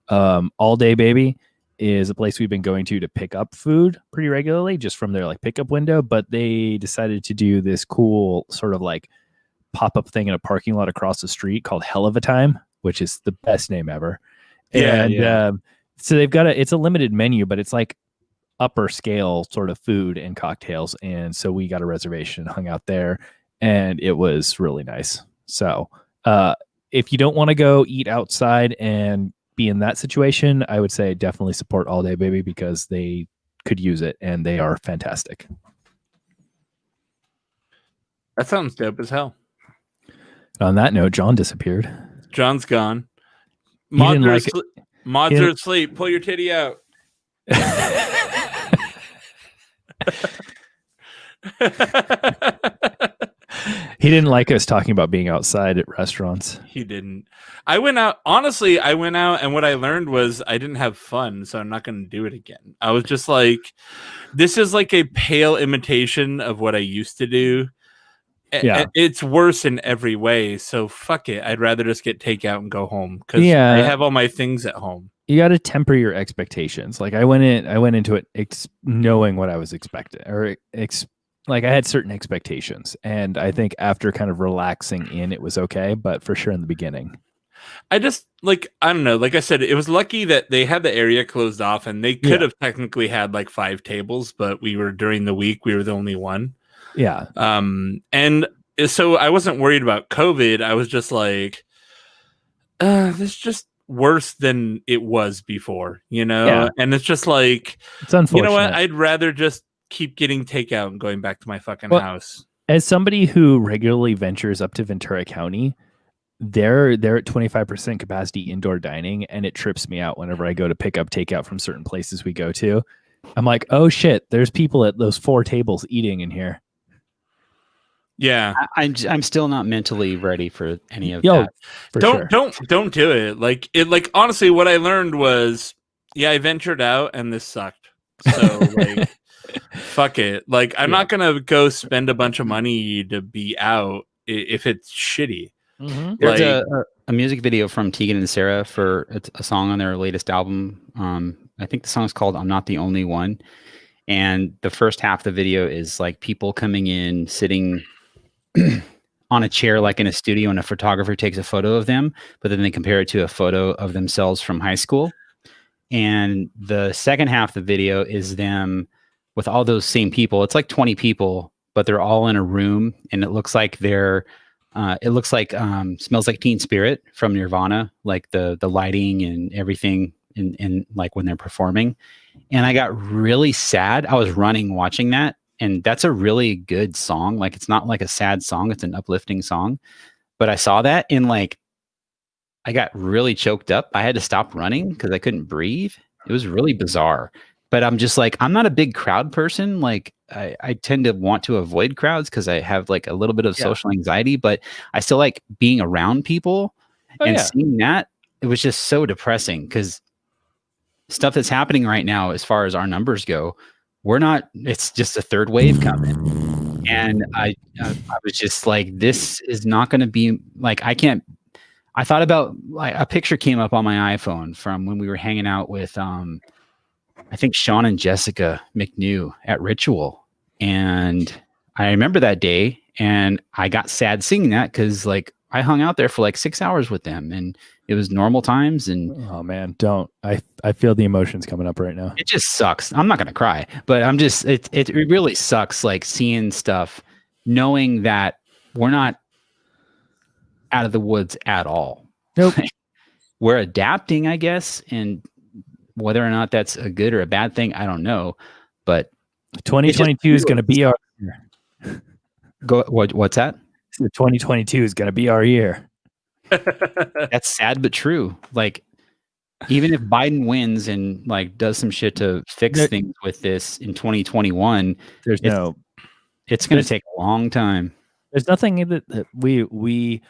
All Day Baby is a place we've been going to pick up food pretty regularly, just from their like pickup window. But they decided to do this cool sort of like pop-up thing in a parking lot across the street called Hell of a Time, which is the best name ever. So they've got it's a limited menu, but it's like upper scale sort of food and cocktails. And so we got a reservation, hung out there, and it was really nice. So if you don't want to go eat outside and be in that situation, I would say definitely support All Day Baby because they could use it and they are fantastic. That sounds dope as hell. On that note, John disappeared. John's gone. Mods are asleep. Pull your titty out. He didn't like us talking about being outside at restaurants. He didn't. I went out. Honestly, I went out, and what I learned was I didn't have fun, so I'm not going to do it again. I was just like, this is like a pale imitation of what I used to do. Yeah. It's worse in every way, so fuck it. I'd rather just get takeout and go home because I have all my things at home. You got to temper your expectations. Like I went into it knowing what I was expecting, or like I had certain expectations, and I think after kind of relaxing in, it was okay, but for sure in the beginning. I just I don't know. Like I said, it was lucky that they had the area closed off, and they could have technically had like 5 tables, but during the week we were the only one. Yeah. And so I wasn't worried about COVID. I was just like, this is just worse than it was before, you know? Yeah. And it's just like, it's unfortunate. You know what? I'd rather just keep getting takeout and going back to my fucking house. As somebody who regularly ventures up to Ventura County, they're at 25% capacity indoor dining, and it trips me out whenever I go to pick up takeout from certain places we go to. I'm like, oh shit, there's people at those 4 tables eating in here. Yeah, I'm still not mentally ready for any of that. Don't do it. Like honestly, what I learned was, I ventured out and this sucked. So like, fuck it. Like I'm not gonna go spend a bunch of money to be out if it's shitty. Mm-hmm. There's a music video from Tegan and Sarah for a song on their latest album. I think the song is called "I'm Not the Only One," and the first half of the video is like people coming in, sitting on a chair like in a studio, and a photographer takes a photo of them, but then they compare it to a photo of themselves from high school. And the second half of the video is them with all those same people. It's like 20 people, but they're all in a room, and it looks like Smells Like Teen Spirit from Nirvana, like the lighting and everything in like when they're performing. And I got really sad. I was running watching that. And that's a really good song. Like, it's not like a sad song. It's an uplifting song. But I saw that and like, I got really choked up. I had to stop running because I couldn't breathe. It was really bizarre. But I'm just like, I'm not a big crowd person. Like I tend to want to avoid crowds because I have like a little bit of social anxiety, but I still like being around people. Seeing that, it was just so depressing because stuff that's happening right now, as far as our numbers go, it's just a third wave coming. And I was just like, this is not going to be like, I thought about like a picture came up on my iPhone from when we were hanging out with, I think Sean and Jessica McNew at Ritual. And I remember that day and I got sad seeing that because like I hung out there for like 6 hours with them and it was normal times. And oh man, I feel the emotions coming up right now. It just sucks. I'm not going to cry, but I'm just, it really sucks. Like seeing stuff, knowing that we're not out of the woods at all. Nope. We're adapting, I guess. And whether or not that's a good or a bad thing, I don't know. But 2022 is going to be our year. What's that? 2022 is going to be our year. That's sad but true. Like, even if Biden wins and like does some shit to fix things with this in 2021, it's going to take a long time. There's nothing that we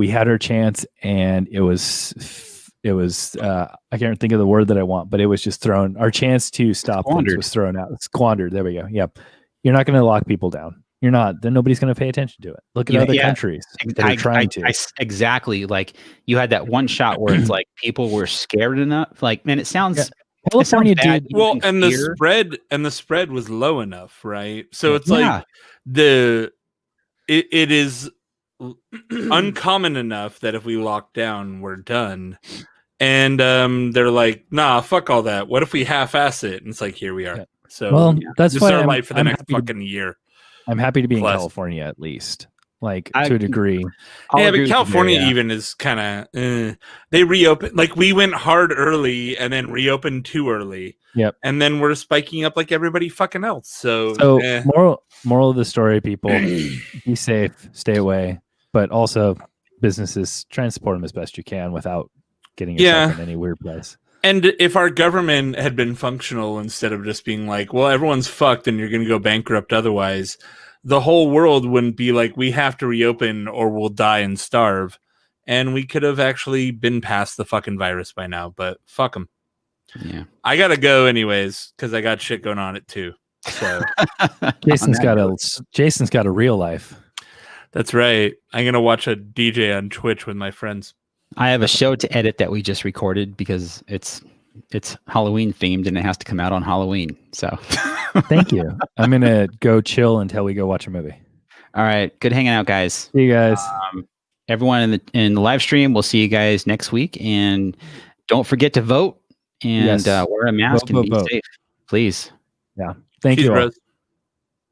had our chance, and it was I can't think of the word that I want, but it was just thrown. Our chance to stop things was thrown out. It's squandered. There we go. Yep. You're not going to lock people down. You're not. Then nobody's going to pay attention to it. Look at other countries that are trying to. Exactly. Like you had that one shot where it's like people were scared enough. Like, man, it sounds. California did well, and the spread was low enough, right? So it's like it is uncommon enough that if we lock down, we're done. And they're like, nah, fuck all that. What if we half-ass it? And it's like, here we are. So that's this is our life for the next fucking year. I'm happy to be in California at least, like to a degree. Yeah, but California even is kind of they reopened. Like we went hard early and then reopened too early. Yep. And then we're spiking up like everybody fucking else. So moral of the story, people, be safe, stay away, but also businesses try and support them as best you can without getting yourself in any weird place. And if our government had been functional instead of just being like, well, everyone's fucked and you're going to go bankrupt otherwise, the whole world wouldn't be like, we have to reopen or we'll die and starve. And we could have actually been past the fucking virus by now, but fuck them. Yeah. I got to go anyways because I got shit going on it too. So Jason's got a real life. That's right. I'm going to watch a DJ on Twitch with my friends. I have a show to edit that we just recorded because it's it's Halloween themed and it has to come out on Halloween. So Thank you. I'm gonna go chill until we go watch a movie. all right, good hanging out, guys. See you guys. Everyone in the live stream, we'll see you guys next week, and don't forget to vote and wear a mask and be safe, please. Thank you all. Bros.